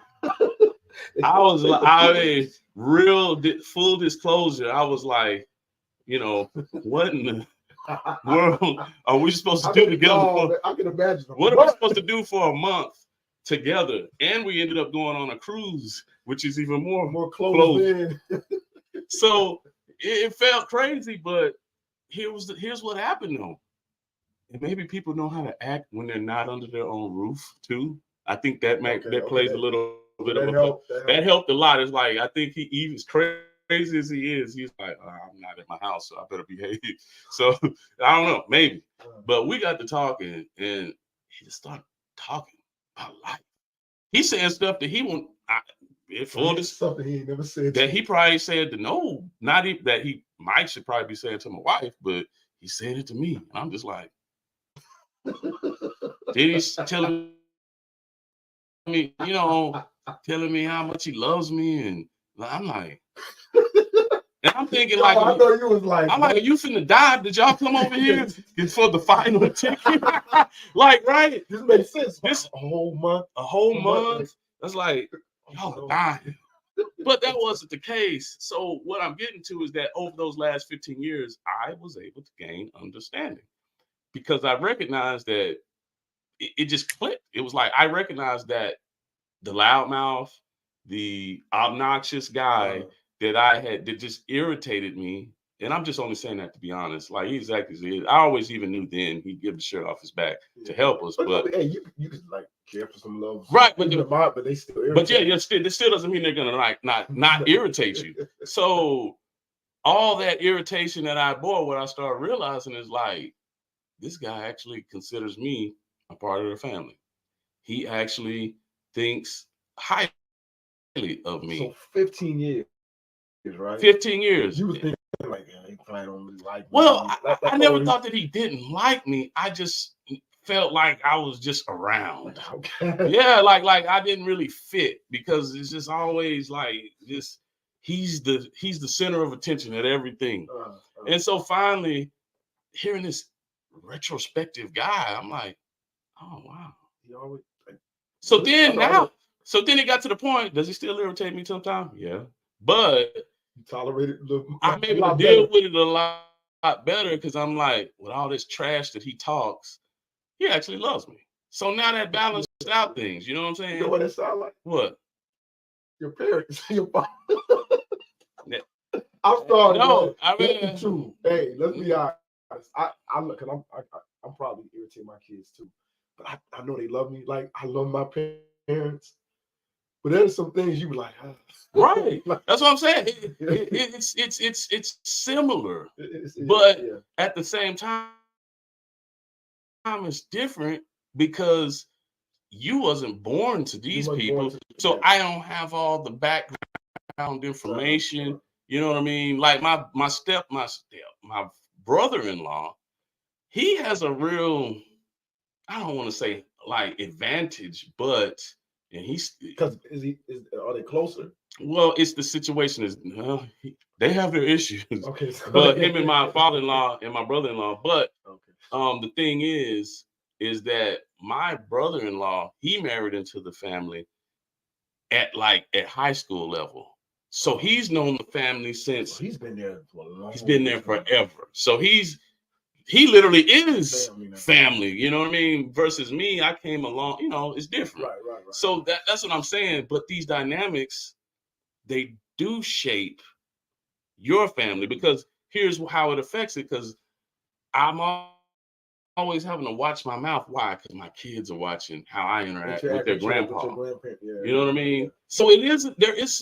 Full disclosure, I was like, what in the world are we supposed to do together? I can imagine. What are we supposed to do for a month together? And we ended up going on a cruise, which is even more close in. So it felt crazy, but here's what happened though. And maybe people know how to act when they're not under their own roof too. I think that plays a little bit of that helped a lot. It's like I think he even crazy as he is, he's like, I'm not at my house, so I better behave. So I don't know, maybe. But we got to talking, and he just started talking about life. He said stuff that he won't. Something he never said. That he probably said to no, not even that he might should probably be saying to my wife, but he said it to me, and I'm just like, he's telling me, telling me how much he loves me, and I'm like. And I'm thinking like, I know you was like, I'm like, are you finna die? Did y'all come over here for the final ticket? Like, right? This makes sense. A whole month. That's like, y'all are dying. But that wasn't the case. So what I'm getting to is that over those last 15 years, I was able to gain understanding because I recognized that it just clicked. It was like, I recognized that the loudmouth, the obnoxious guy, that just irritated me. And I'm just only saying that to be honest. Like he's exactly, I always even knew then he'd give the shirt off his back to help us. But hey, you could like care for some love, right? But they still irritate. But yeah, it still doesn't mean they're gonna like not irritate you. So all that irritation that I bore, what I started realizing is like this guy actually considers me a part of the family. He actually thinks highly of me. So 15 years. Right? 15 years. You was thinking like, he probably don't really like me. Well, I never thought that he didn't like me. I just felt like I was just around. Okay. Yeah, like I didn't really fit because it's just always like just he's the center of attention at everything. And so finally, hearing this retrospective guy, I'm like, oh wow. He always so then it got to the point. Does he still irritate me sometimes? Yeah, but you tolerate it. I'm able to deal with it a lot better because I'm like, with all this trash that he talks, he actually loves me. So now that balanced out things. You know what I'm saying? You know what it sounds like? What? Your parents, your father. I'm sorry. No, I mean, it's true. Hey, let's be honest. I'm probably irritate my kids too, but I know they love me. Like I love my parents. But there's some things you be like, right? That's what I'm saying. It's similar, but at the same time, it's different because you wasn't born to these people, so I don't have all the background information. You know what I mean? Like my brother-in-law, he has a real, I don't want to say like advantage, but. And he's because are they closer? Well, it's the situation is they have their issues. Okay, so but him and my father-in-law and my brother-in-law. But the thing is that my brother-in-law, he married into the family at high school level. So he's known the family since he's been there for a long time. He's been there forever. So he literally is family, you know what I mean? Versus me, I came along, it's different. Right. So that's what I'm saying. But these dynamics, they do shape your family because here's how it affects it. Because I'm always having to watch my mouth. Why? Because my kids are watching how I interact with their grandpa. You know what I mean? So there is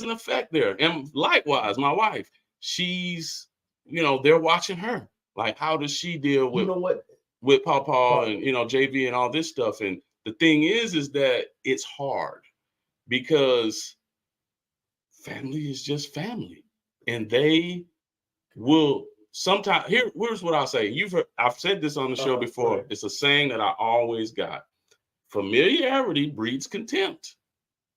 an effect there. And likewise, my wife, she's, they're watching her. Like, how does she deal with with Papa and JV and all this stuff? And the thing is that it's hard because family is just family, and they will sometimes here's what I'll say. I've said this on the show before. Right. It's a saying that I always got. Familiarity breeds contempt.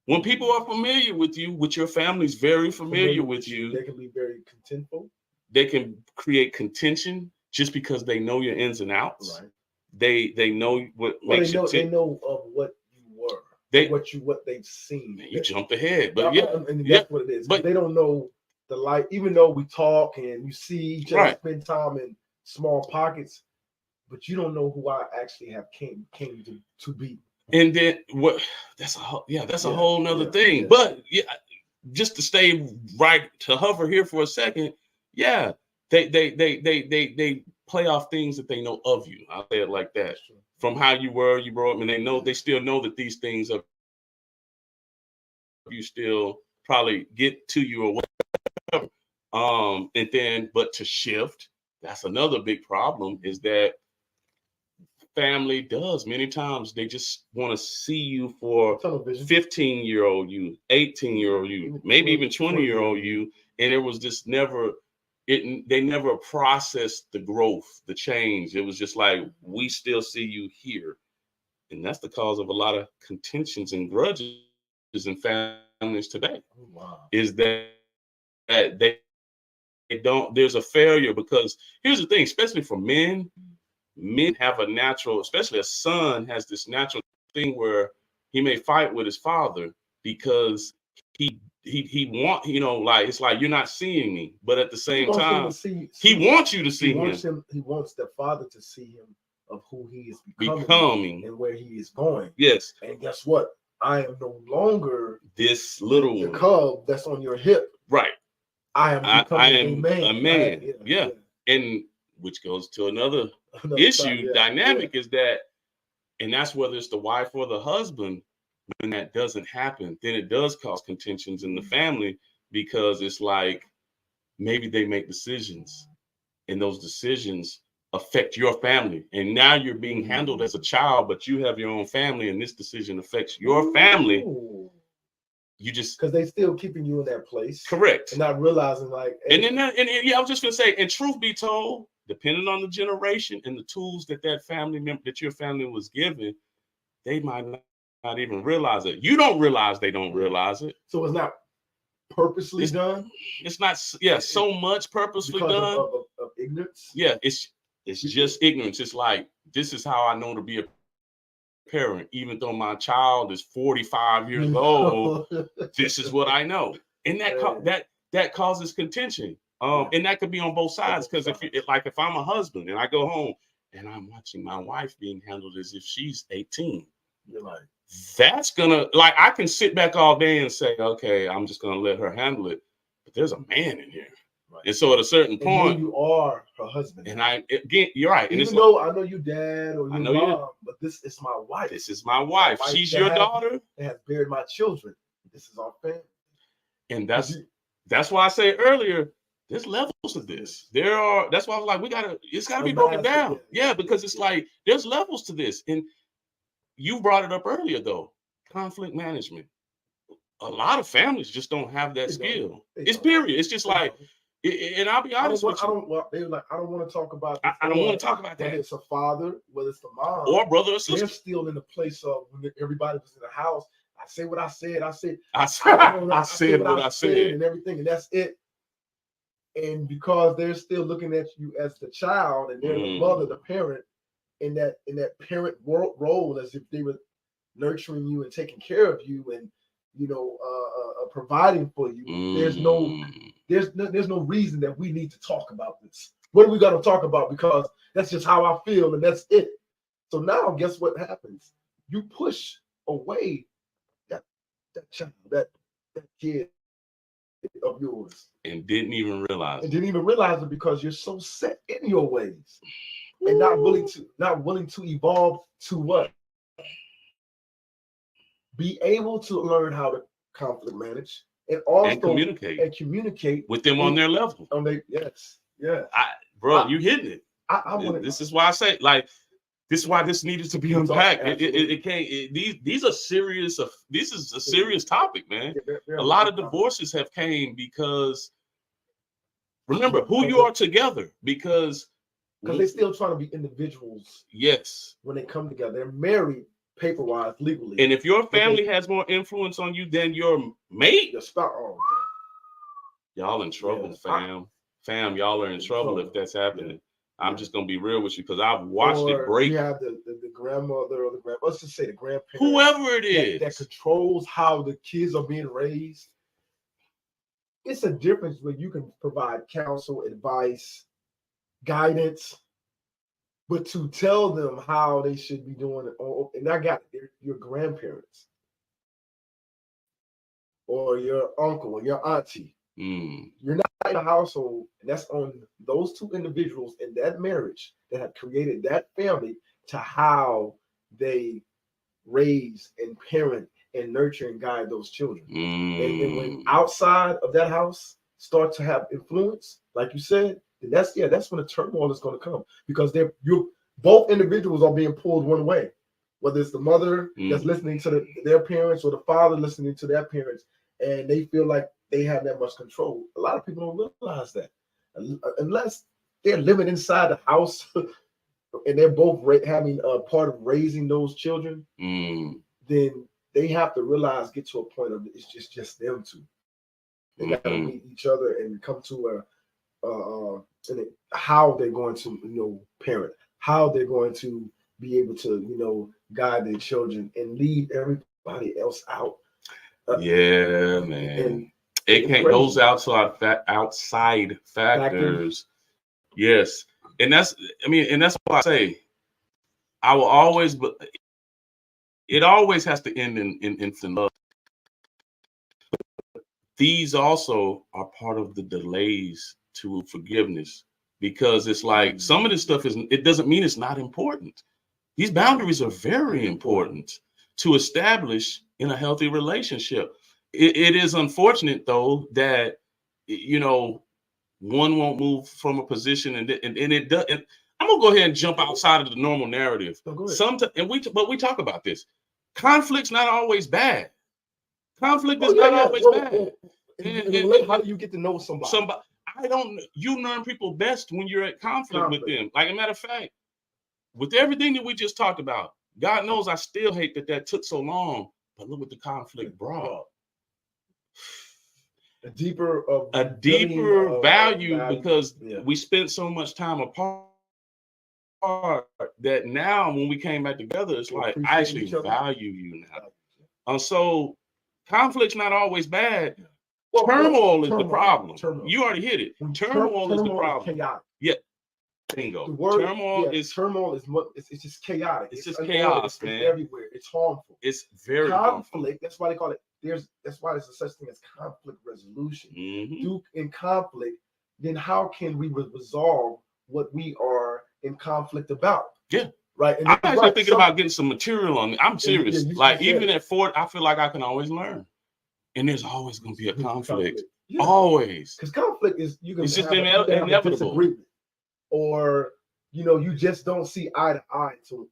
When people are familiar with you, with your family's very familiar with you, they can be very contentful. They can create contention just because they know your ins and outs. Right. They know what makes you tick. They know of what you were. What they've seen. Man, you jumped ahead, but and that's what it is. But they don't know the life. Even though we talk and you see each other spend time in small pockets, but you don't know who I actually have came to be. And then that's a whole nother thing. Yeah. But just to stay right, to hover here for a second, they play off things that they know of you. I'll say it like that. Sure. From how you brought up, and they still know that these things are you still probably get to you or whatever. And then, but to shift, that's another big problem, is that family does many times they just want to see you for 15-year-old you, 18-year-old you, maybe even 20-year-old you, and it was just they never processed the growth, the change. It was just like, we still see you here, and that's the cause of a lot of contentions and grudges in families today. Oh, wow. Is that they don't, there's a failure, because here's the thing, especially for men have a natural, especially a son has this natural thing where he may fight with his father because he want, like, it's like, you're not seeing me, but at the same time, he wants you to see him. He wants the father to see him of who he is becoming and where he is going. Yes. And guess what? I am no longer this little the cub that's on your hip. Right. I am becoming a man. Yeah. And which goes to another issue, dynamic, is that, and that's whether it's the wife or the husband, when that doesn't happen, then it does cause contentions in the family, because it's like, maybe they make decisions and those decisions affect your family. And now you're being handled as a child, but you have your own family, and this decision affects your family. Ooh. You just, because they still keeping you in that place. Correct. And not realizing, like, hey. I was just gonna say, and truth be told, depending on the generation and the tools that family member, that your family was given, they might not even realize it. You don't realize they don't realize it. So it's not purposely done. It's not. So much purposely done of ignorance. Yeah, it's just ignorance. It's like, this is how I know to be a parent, even though my child is 45 years old. This is what I know, and that causes contention. And that could be on both sides, because if I'm a husband and I go home and I'm watching my wife being handled as if she's 18, you're like, that's gonna, like, I can sit back all day and say, okay, I'm just gonna let her handle it, but there's a man in here. Right. And so at a certain point, you are her husband. And again, you're right. Even though I know you dad or your mom, but this is my wife. This is my wife. She's your daughter. And has buried my children. This is our family. And that's why I said earlier, there's levels to this. That's why I was like, it's gotta be broken down. Yeah, because it's like, there's levels to this. And you brought it up earlier though, conflict management. A lot of families just don't have that skill. It's period. It's just like, and I'll be honest with you. I don't want to talk about this. I don't want to talk about that. Whether it's a father, whether it's the mom, or brother or sister. They're still in the place of, when everybody was in the house, I say what I said. I said what I said, and everything, and that's it. And because they're still looking at you as the child, and they're the mother, the parent, in that parent role, as if they were nurturing you and taking care of you, and providing for you. There's no reason that we need to talk about this. What are we going to talk about? Because that's just how I feel, and that's it. So now, guess what happens? You push away that child, that kid of yours, and didn't even realize it, because you're so set in your ways. And not willing to evolve to what? Be able to learn how to conflict manage, and also communicate with them on their level. Yes. Yeah. You hitting it. This is why I say, like, this is why this needed to be unpacked. It can't. These are serious. This is a serious topic, man. A lot of divorces have came because remember who you are together, because they're still trying to be individuals. Yes. When they come together, they're married paper-wise, legally. And if your family has more influence on you than your mate, your spouse, y'all in trouble, fam. Y'all are in trouble if that's happening. I'm just gonna be real with you because I've watched it break. You have the grandmother or the grandpa. Let's just say the grandparent, whoever it is, that controls how the kids are being raised. It's a difference when you can provide counsel, advice, guidance, but to tell them how they should be doing it, and I got it, your grandparents or your uncle or your auntie. You're not in a household, and that's on those two individuals in that marriage that have created that family to how they raise and parent and nurture and guide those children. And when outside of that house start to have influence, like you said, then that's when the turmoil is going to come, because both individuals are being pulled one way, whether it's the mother that's listening to their parents or the father listening to their parents, and they feel like they have that much control. A lot of people don't realize that unless they're living inside the house and they're both having a part of raising those children, then they have to realize, get to a point of it's just them two. They got to meet each other and come to how they're going to parent, how they're going to be able to guide their children and leave everybody else out. Man. And it can't, those outside factors. Yes. And that's why I say I will always, but it always has to end in love. These also are part of the delays to forgiveness, because it's like some of this stuff it doesn't mean it's not important. These boundaries are very important to establish in a healthy relationship. It is unfortunate though that one won't move from a position and it does. And I'm gonna go ahead and jump outside of the normal narrative. Sometimes, but we talk about this. Conflict's not always bad. Conflict is not always bad. How do you get to know somebody? I don't. You learn people best when you're at conflict with them. Like a matter of fact, with everything that we just talked about, God knows I still hate that took so long. But look what the conflict brought. A deeper value, because we spent so much time apart that now when we came back together, it's like I actually value you now. So conflict's not always bad. Turmoil is the problem. You already hit it. Turmoil is the problem. Yeah. Bingo. Turmoil is it's just chaotic. It's just chaos, man. It's everywhere. It's harmful. It's very conflict. Harmful. That's why they call it. That's why there's a such thing as conflict resolution. In conflict, then how can we resolve what we are in conflict about? Yeah. Right. And I'm actually thinking about getting some material on it. I'm serious. Even at 40, I feel like I can always learn. And there's always going to be a conflict. Always. Because conflict is it's just inevitable. Or you just don't see eye to eye with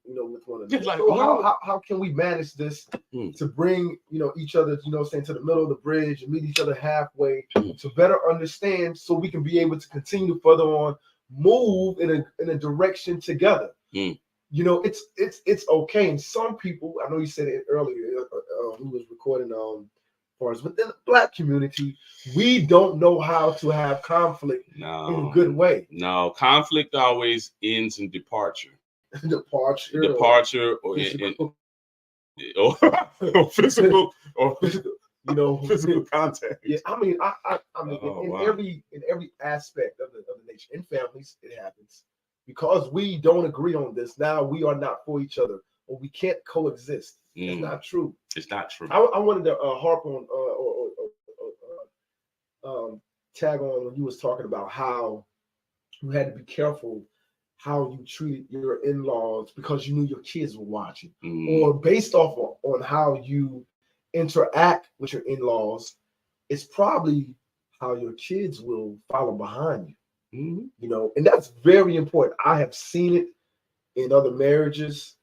one another. Like, so how can we manage this to bring each other to the middle of the bridge and meet each other halfway to better understand, so we can be able to continue further on, move in a direction together. It's okay. And some people, I know you said it earlier, who was recording within the Black community, we don't know how to have conflict in a good way. No, conflict always ends in departure. Departure or physical physical contact. Yeah, I mean, in every aspect of the nation, in families, it happens. Because we don't agree on this, now we are not for each other, or we can't coexist. It's not true. It's not true. I wanted to harp on tag on when you was talking about how you had to be careful how you treated your in-laws because you knew your kids were watching, or based off on how you interact with your in-laws, it's probably how your kids will follow behind you. And that's very important. I have seen it in other marriages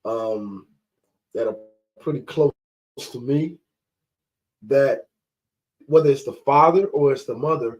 that are pretty close to me, that whether it's the father or it's the mother,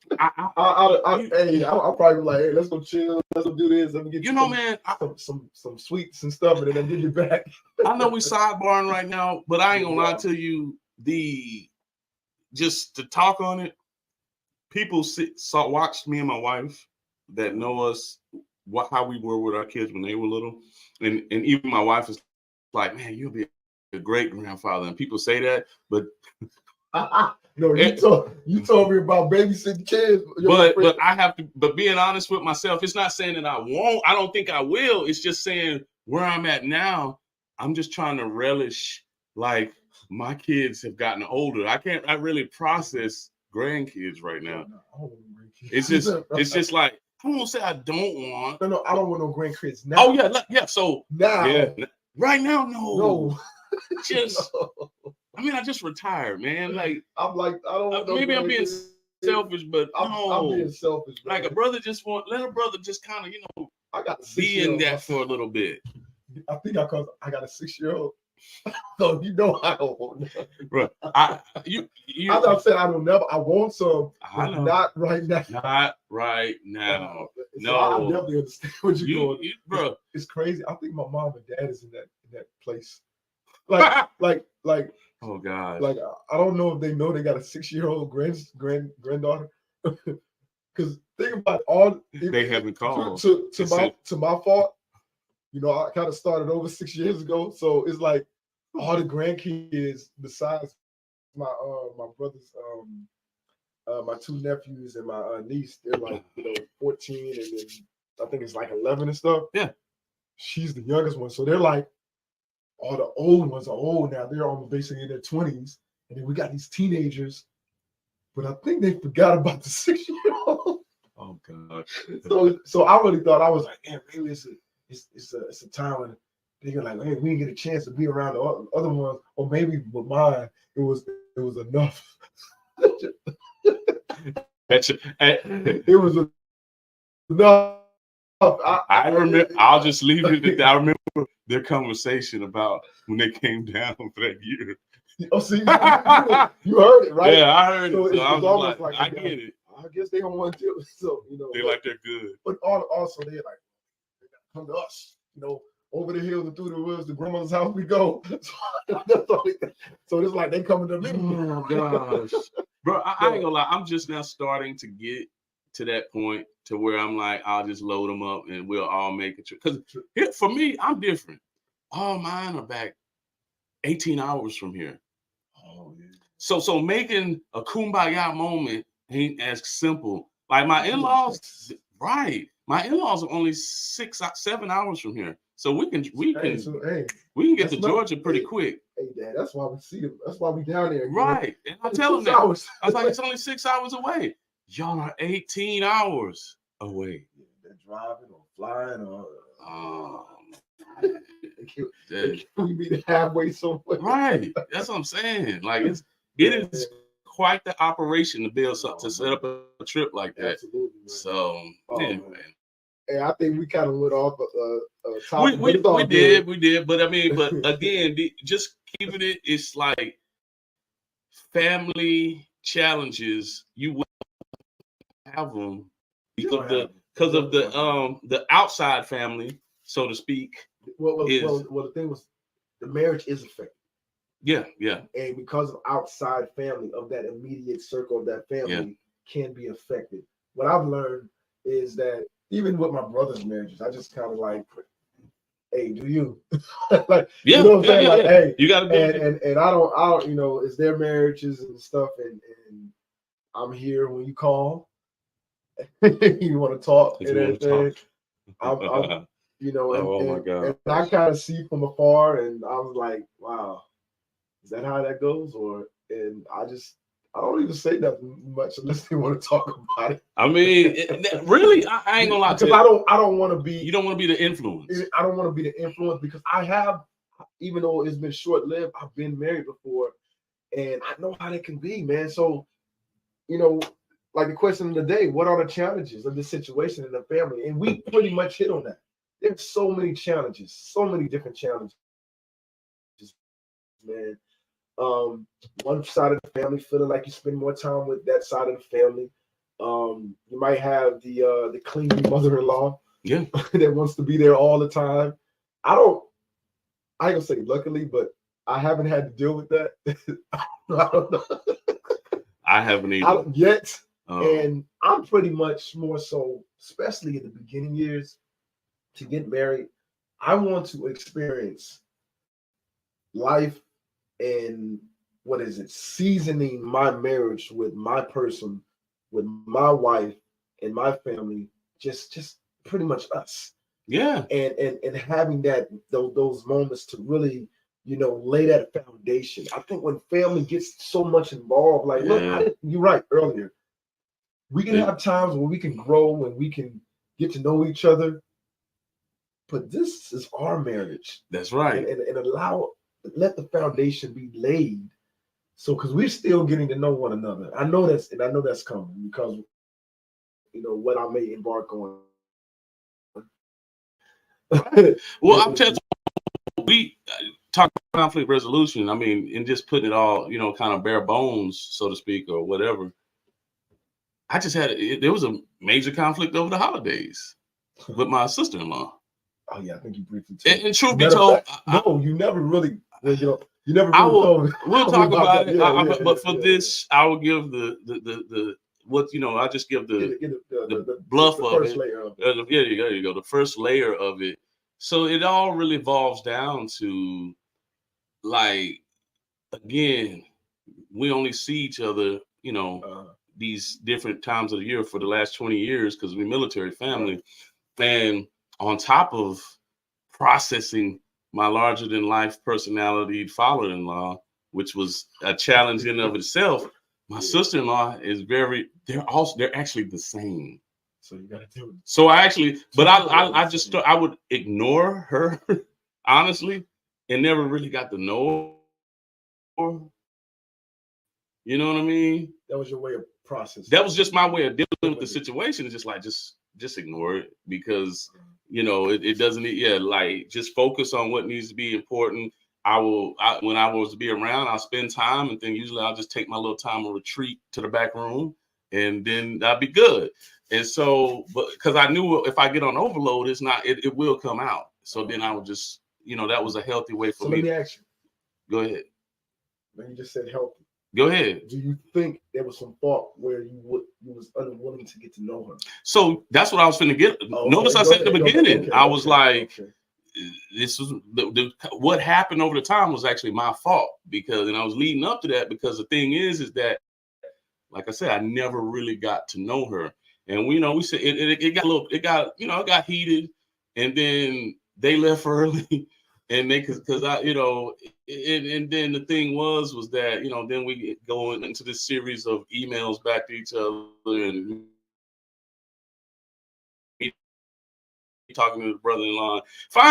I'll probably be like, hey, let's go chill, let's go do this, let me get some sweets and stuff, and then I'll give you back. I know we sidebarring right now, but I ain't gonna lie to you. Just to talk on it, people watched me and my wife that know us, how we were with our kids when they were little, and even my wife is like, man, you'll be a great grandfather, and people say that, but no, you told me about babysitting kids, but I have to. But being honest with myself, it's not saying that I won't. I don't think I will. It's just saying where I'm at now. I'm just trying to relish, like, my kids have gotten older. I really process grandkids right now. It's just like, I won't say I don't want. No, I don't want no grandkids now. Oh yeah. So now, right now, no. Just, I mean, I just retired, man. Like, I'm like, I don't want maybe I'm being selfish, but I'm being selfish. Man. Like let a brother just kind of, I got be in that for a little bit. I think I got a 6-year-old. So I don't want that. Right. As I said, I want some, but not right now. Not right now. So I definitely understand what you're going. Bro. It's crazy. I think my mom and dad is in that place. Like oh God. Like, I don't know if they know they got a 6-year-old granddaughter. Because think about they haven't called to my fault. I kind of started over 6 years ago, so it's like all the grandkids besides my brothers, my 2 nephews and my niece, they're like 14 and then I think it's like 11 and stuff. Yeah, she's the youngest one, so they're like all the old ones are old now. They're almost basically in their 20s, and then we got these teenagers, but I think they forgot about the 6-year-old. Oh God! So I really thought, I was like, man, maybe it's a time when they're like, hey, we didn't get a chance to be around the other ones, or maybe with mine, it was enough. It was enough. I remember. I'll just leave it at that. I remember their conversation about when they came down for that year. Oh, see, you heard it, right? Yeah, I heard so it. So I was almost like I get it. I guess they don't want to. So they like they're good. But also they're like, they gotta come to us. Over the hills and through the woods, the grandmother's house we go. So it's like they coming to me. Oh gosh, bro, I ain't gonna lie. I'm just now starting to get to that point to where I'm like, I'll just load them up and we'll all make a trip. Because for me, I'm different. All mine are back 18 hours from here. Oh yeah. So making a kumbaya moment ain't as simple. Like my in-laws, right? My in-laws are only 6-7 hours from here, so we can get to Georgia pretty quick. Hey, Dad, that's why we see them. That's why we down there. Right, and I tell them that. I was like, it's only 6 hours away. Y'all are 18 hours away. Yeah, they're driving or flying or. We be halfway somewhere. Right, that's what I'm saying. Like it is quite the operation to build something, to set up a trip like that. Absolutely, man. So, man. Hey, I think we kind of went off topic. We did. But I mean, again, just keeping it. It's like family challenges. You will have them because of the outside family, so to speak. Well, the thing was, the marriage is affected. Yeah. And because of outside family, of that immediate circle of that family, can be affected. What I've learned is that even with my brother's marriages, I just kind of like, hey, do you? Like, you know what I'm saying? Like, hey, you gotta do it. And I don't, it's their marriages and stuff, and I'm here when you call. You want to talk and everything. I'm my God. And I kind of see from afar, and I was like, wow, is that how that goes? And I don't even say nothing much unless they want to talk about it. I mean, really, I ain't gonna lie to you. Because I don't want to be. You don't want to be the influence. I don't want to be the influence, because I have, even though it's been short-lived, I've been married before, and I know how that can be, man. So, like the question of the day, what are the challenges of this situation in the family? And we pretty much hit on that. There's so many challenges, so many different challenges, man. One side of the family feeling like you spend more time with that side of the family. You might have the clingy mother-in-law, yeah, that wants to be there all the time. I ain't gonna say luckily, but I haven't had to deal with that. I don't know. I haven't either yet. And I'm pretty much more so, especially in the beginning years, to get married. I want to experience life and seasoning my marriage with my person, with my wife and my family, just pretty much us. Yeah. And having those moments to really, lay that foundation. I think when family gets so much involved, like, look, you're right earlier. We can have times where we can grow and we can get to know each other, but this is our marriage. That's right. And let the foundation be laid. So, because we're still getting to know one another. I know that's coming because, what I may embark on. Well, I'm telling you, we talk about conflict resolution. I mean, and just putting it all, kind of bare bones, so to speak, or whatever. I just there was a major conflict over the holidays with my sister-in-law. Oh yeah, I think you briefly told. And truth be told, you never really, you never really told me. We'll talk about it. But for this, I will give the what I just give the bluff of first it. Layer of it. Yeah, there you go. The first layer of it. So it all really evolves down to, like, again, we only see each other, these different times of the year for the last 20 years because we're military family. And on top of processing my larger than life personality father-in-law, which was a challenge in and of itself, my sister-in-law is they're actually the same. So you gotta do it. So I would ignore her, honestly, and never really got to know her. You know what I mean? That was your way of processing. That was just my way of dealing with the situation. It's just ignore it because it doesn't. Yeah, like just focus on what needs to be important. When I was to be around, I'll spend time, and then usually I'll just take my little time of retreat to the back room, and then I'll be good. And so, but because I knew if I get on overload, it will come out. So then I would just, that was a healthy way for me. Let me ask you. Go ahead. When you just said healthy. Go ahead. Do you think there was some fault where you was unwilling to get to know her? So that's what I was finna get. Notice I said at the beginning, I was like, this was what happened over the time was actually my fault and I was leading up to that because the thing is that, like I said, I never really got to know her. And we said it got heated, and then they left early, and because I and then the thing was that then we go into this series of emails back to each other and talking to the brother-in-law.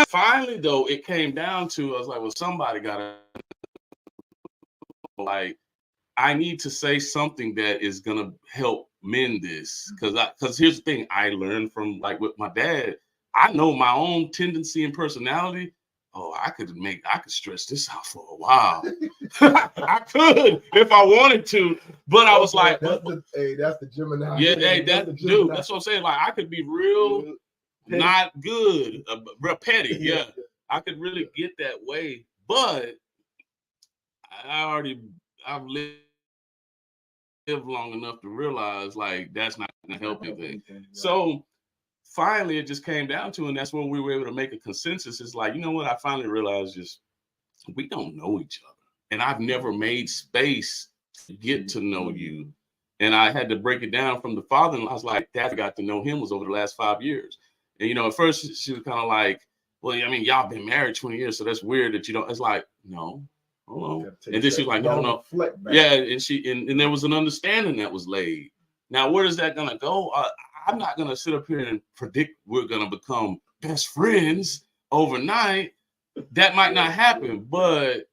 Finally, though, it came down to I was like, well, somebody gotta I need to say something that is gonna help mend this because here's the thing I learned from with my dad. I know my own tendency and personality. Oh, I could stretch this out for a while. I could if I wanted to, but I was like, that's the Gemini. Yeah, dude, that's what I'm saying. Like I could be real not good, real petty. Yeah, I could really get that way, but I've lived long enough to realize that's not going to help anything. Right. So finally, it just came down to, and that's when we were able to make a consensus. It's like, you know what? I finally realized we don't know each other, and I've never made space to get to know you. And I had to break it down from the father-in-law. I was like, Dad got to know him was over the last 5 years. And at first she was kind of like, well, I mean, y'all been married 20 years, so that's weird that you don't. It's like, no. Hold on. And then she was like, no. Yeah, and there was an understanding that was laid. Now, where is that gonna go? I'm not gonna sit up here and predict we're gonna become best friends overnight. That might not happen, but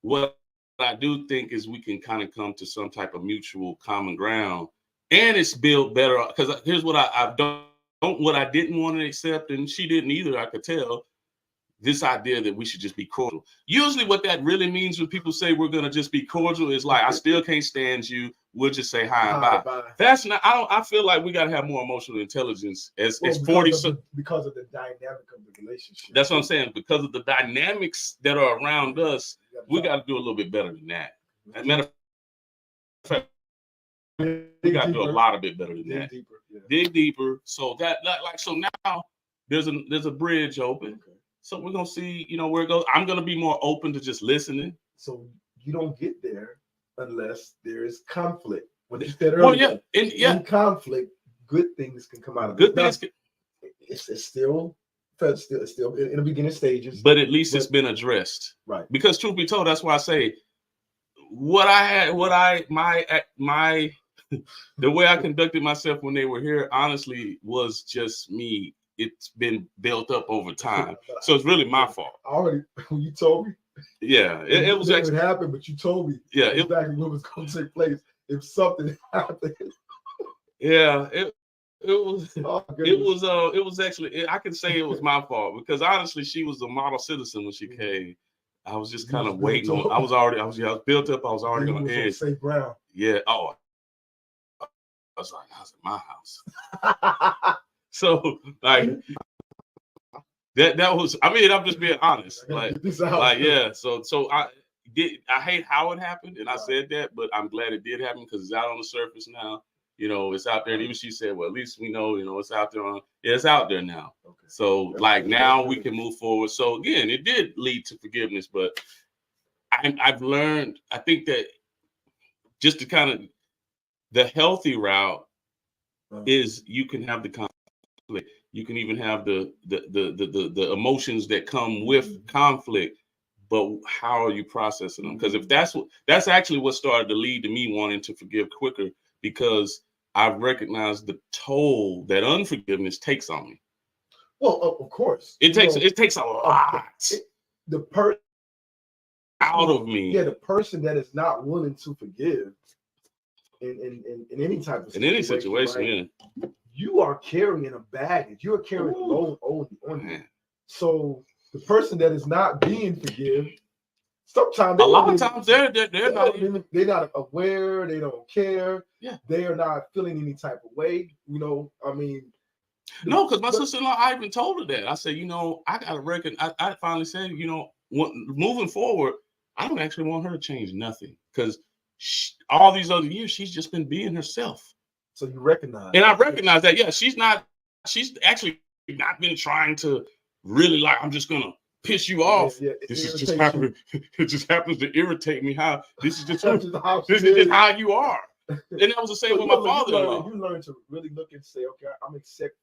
what I do think is we can kind of come to some type of mutual common ground, and it's built better. Because here's what I didn't want to accept, and she didn't either. I could tell. This idea that we should just be cordial. Usually what that really means when people say we're going to just be cordial is like, I still can't stand you. we'll just say hi and bye. That's not. I feel like we gotta have more emotional intelligence as 40. Because of the dynamic of the relationship. That's what I'm saying. Because of the dynamics that are around us, we got to do a little bit better than that. As a matter of fact, we got to do a lot of bit better than that. Dig deeper. So so now there's a bridge open. Okay. So we're gonna see, where it goes. I'm gonna be more open to just listening. So you don't get there unless there is conflict. What you said earlier. In conflict, good things can come out of it. Good things. It's still in the beginning stages, but at least it's been addressed, right? Because truth be told, that's why I say the way I conducted myself when they were here, honestly, was just me. It's been built up over time, so it's really my fault. Already, when you told me, yeah, it was actually happened, but you told me, yeah, exactly what was going to take place if something happened. Yeah, it was actually, I can say it was my fault because honestly, she was a model citizen when she came. I was just kind of waiting on. I was built up. I was already on edge. Safe ground. Yeah. Oh, I was in my house. So like that was. I mean, I'm just being honest. Yeah. So I hate how it happened, and I said that, but I'm glad it did happen because it's out on the surface now. It's out there. And even she said, well, at least we know, it's out there it's out there now. Okay. So now we can move forward. So again, it did lead to forgiveness, but I've learned, I think that just to kind of the healthy route is you can have the conflict. You can even have the emotions that come with conflict, but how are you processing them? Because if that's actually what started to lead to me wanting to forgive quicker, because I've recognized the toll that unforgiveness takes on me. Well, of course, it takes a lot. The person out of me. Yeah, the person that is not willing to forgive in any type of situation, right? Yeah. You are carrying a baggage. You are carrying a load on you. So the person that is not being forgiven, sometimes they're not aware. They don't care. Yeah, they are not feeling any type of way. I mean, no, because my sister-in-law, I even told her that. I said, I gotta reckon. I finally said, moving forward, I don't actually want her to change nothing because all these other years she's just been being herself. So you recognize, and I recognize that. Yeah, she's actually not been trying to really I'm just gonna piss you off. Yeah, it just happens to irritate me. How this is just how you are. And that was the same with my father-in-law. You learn to really look and say, okay, I'm accept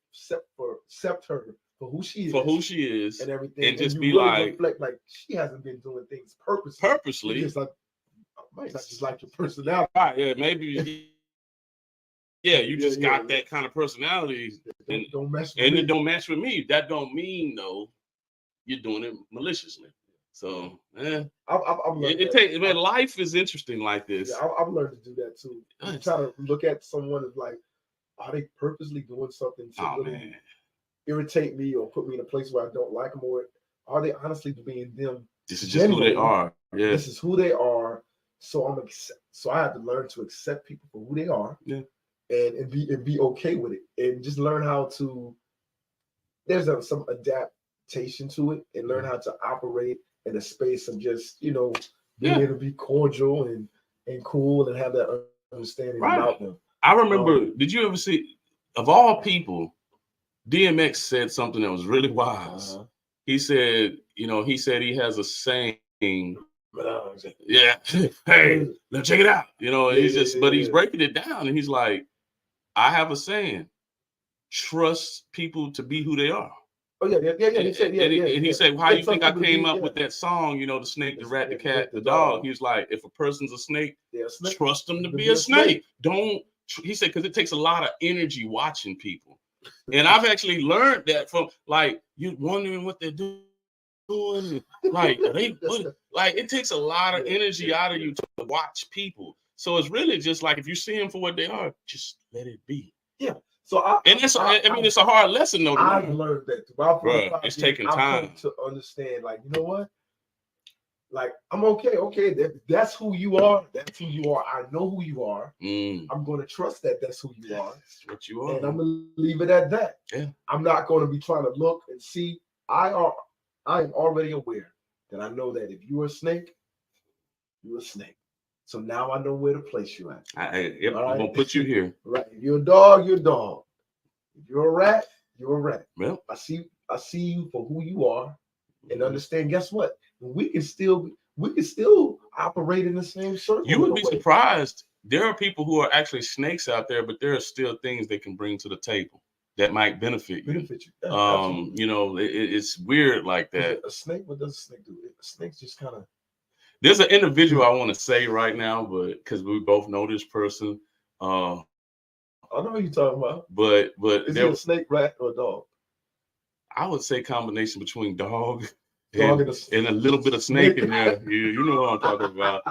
her for who she is. For who she is. And everything. And just be really reflect like she hasn't been doing things purposely. Just I might not just like your personality. Right, yeah, maybe. Yeah, you just got that kind of personality. And don't mess with me. It don't match with me. That don't mean, though, you're doing it maliciously. So, I've learned man, life is interesting like this. Yeah, I've learned to do that too. I'm trying to look at someone as like, are they purposely doing something to irritate me or put me in a place where I don't like them, or are they honestly being them? This is just who they are. Yeah, this is who they are. So so I have to learn to accept people for who they are. Yeah, and be okay with it, and just learn how to. There's some adaptation to it, and learn how to operate in a space of just, being able to be cordial and cool and have that understanding about them. I remember, did you ever see, of all people, DMX said something that was really wise. He said, he has a saying, yeah, hey, let's check it out. He's breaking it down, and he's like, I have a saying, trust people to be who they are. Oh yeah. He said, he said, how do you think I came up with that song? The snake, the rat, the cat, the dog. He's like, if a person's a snake, trust them to be a snake. Don't. He said, because it takes a lot of energy watching people, and I've actually learned that from you wondering what they're doing. It takes a lot of energy out of you to watch people. So it's really just like if you see them for what they are, just let it be. Yeah. So it's a hard lesson though. I've learned that too. It's taking time to understand. You know what? Like, I'm okay. Okay, that's who you are. That's who you are. I know who you are. I'm going to trust that that's who you are. That's what you are. And I'm going to leave it at that. Yeah. I'm not going to be trying to look and see. I am already aware that I know that if you're a snake, you're a snake. So now I know where to place you at. I'm going to put you here. Right. If you're a dog, you're a dog. If you're a rat, you're a rat. Well, I see you for who you are, and understand. Guess what? We can still operate in the same circle. You would be surprised. There are people who are actually snakes out there, but there are still things they can bring to the table that might benefit you. Yeah, you know, it's weird like that. A snake. What does a snake do? A snake's just kind of. There's an individual I want to say right now, but because we both know this person. I know who you're talking about. But is it a snake, rat, or a dog? I would say combination between dog and a little bit of snake in there. You know what I'm talking about.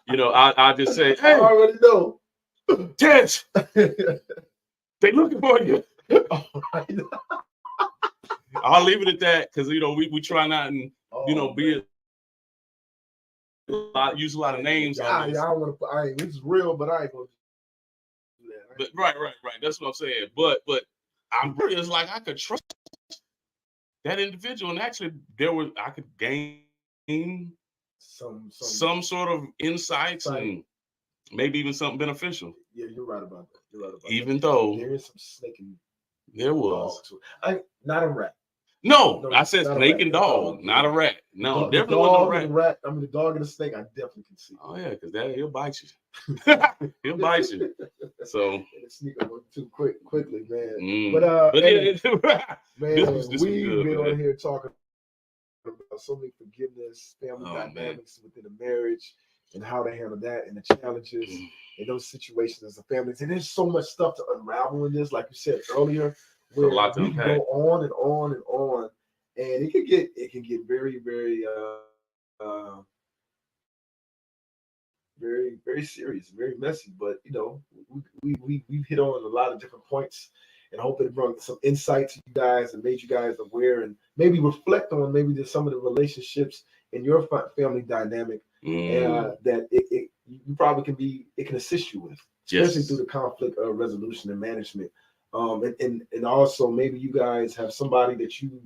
You know, I just say, hey, I already know. Ted, they looking for you. I'll leave it at that because you know we try not and use a lot of names. I don't want to. This is real, but I ain't gonna do that. But right. That's what I'm saying. But I'm pretty. It's like I could trust that individual, and actually, I could gain some sort of insights and maybe even something beneficial. Yeah, you're right about that. Even though there is some snake and there was not a rat. No, I said snake and dog, not a rat. No, definitely wasn't a rat. Rat. I mean, the dog and the snake, I definitely can see. Oh yeah, because he'll bite you. He'll bite you. So sneak up too quickly, man. But man, we've been on here talking about so many forgiveness, family dynamics within a marriage, and how to handle that, and the challenges in those situations as a family. And there's so much stuff to unravel in this, like you said earlier. Where we can go on and on and on, and it can get very, very, very, very serious, very messy. But you know, we've hit on a lot of different points, and I hope it brought some insight to you guys and made you guys aware, and maybe reflect on maybe some of the relationships in your family dynamic that you probably can assist you with, especially through the conflict resolution and management. And also maybe you guys have somebody that you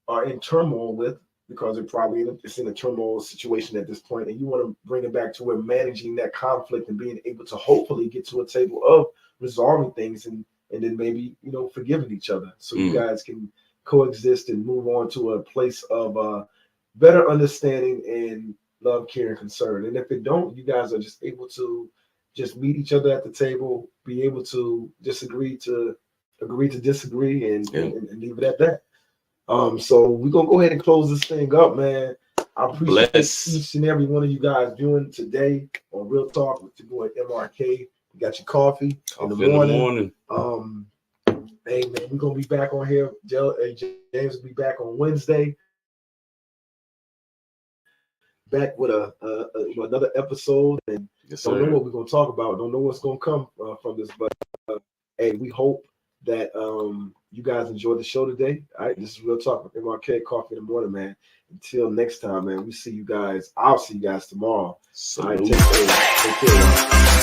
are in turmoil with because it's in a turmoil situation at this point, and you want to bring it back to where managing that conflict and being able to hopefully get to a table of resolving things and then maybe forgiving each other so you guys can coexist and move on to a place of better understanding and love, care, and concern. And if it don't, you guys are just able to just meet each other at the table, be able to agree to disagree, and leave it at that. So we're gonna go ahead and close this thing up, man. I appreciate each and every one of you guys doing today on Real Talk with your boy MRK. You got your coffee in the morning. Hey man, we're gonna be back on here. James will be back on Wednesday. Back with another episode, and don't know what we're gonna talk about. Don't know what's gonna come from this, but hey, we hope that you guys enjoyed the show today. All right, this is Real Talk with MRK Coffee in the morning, man. Until next time, man. I'll see you guys tomorrow. All right, take care.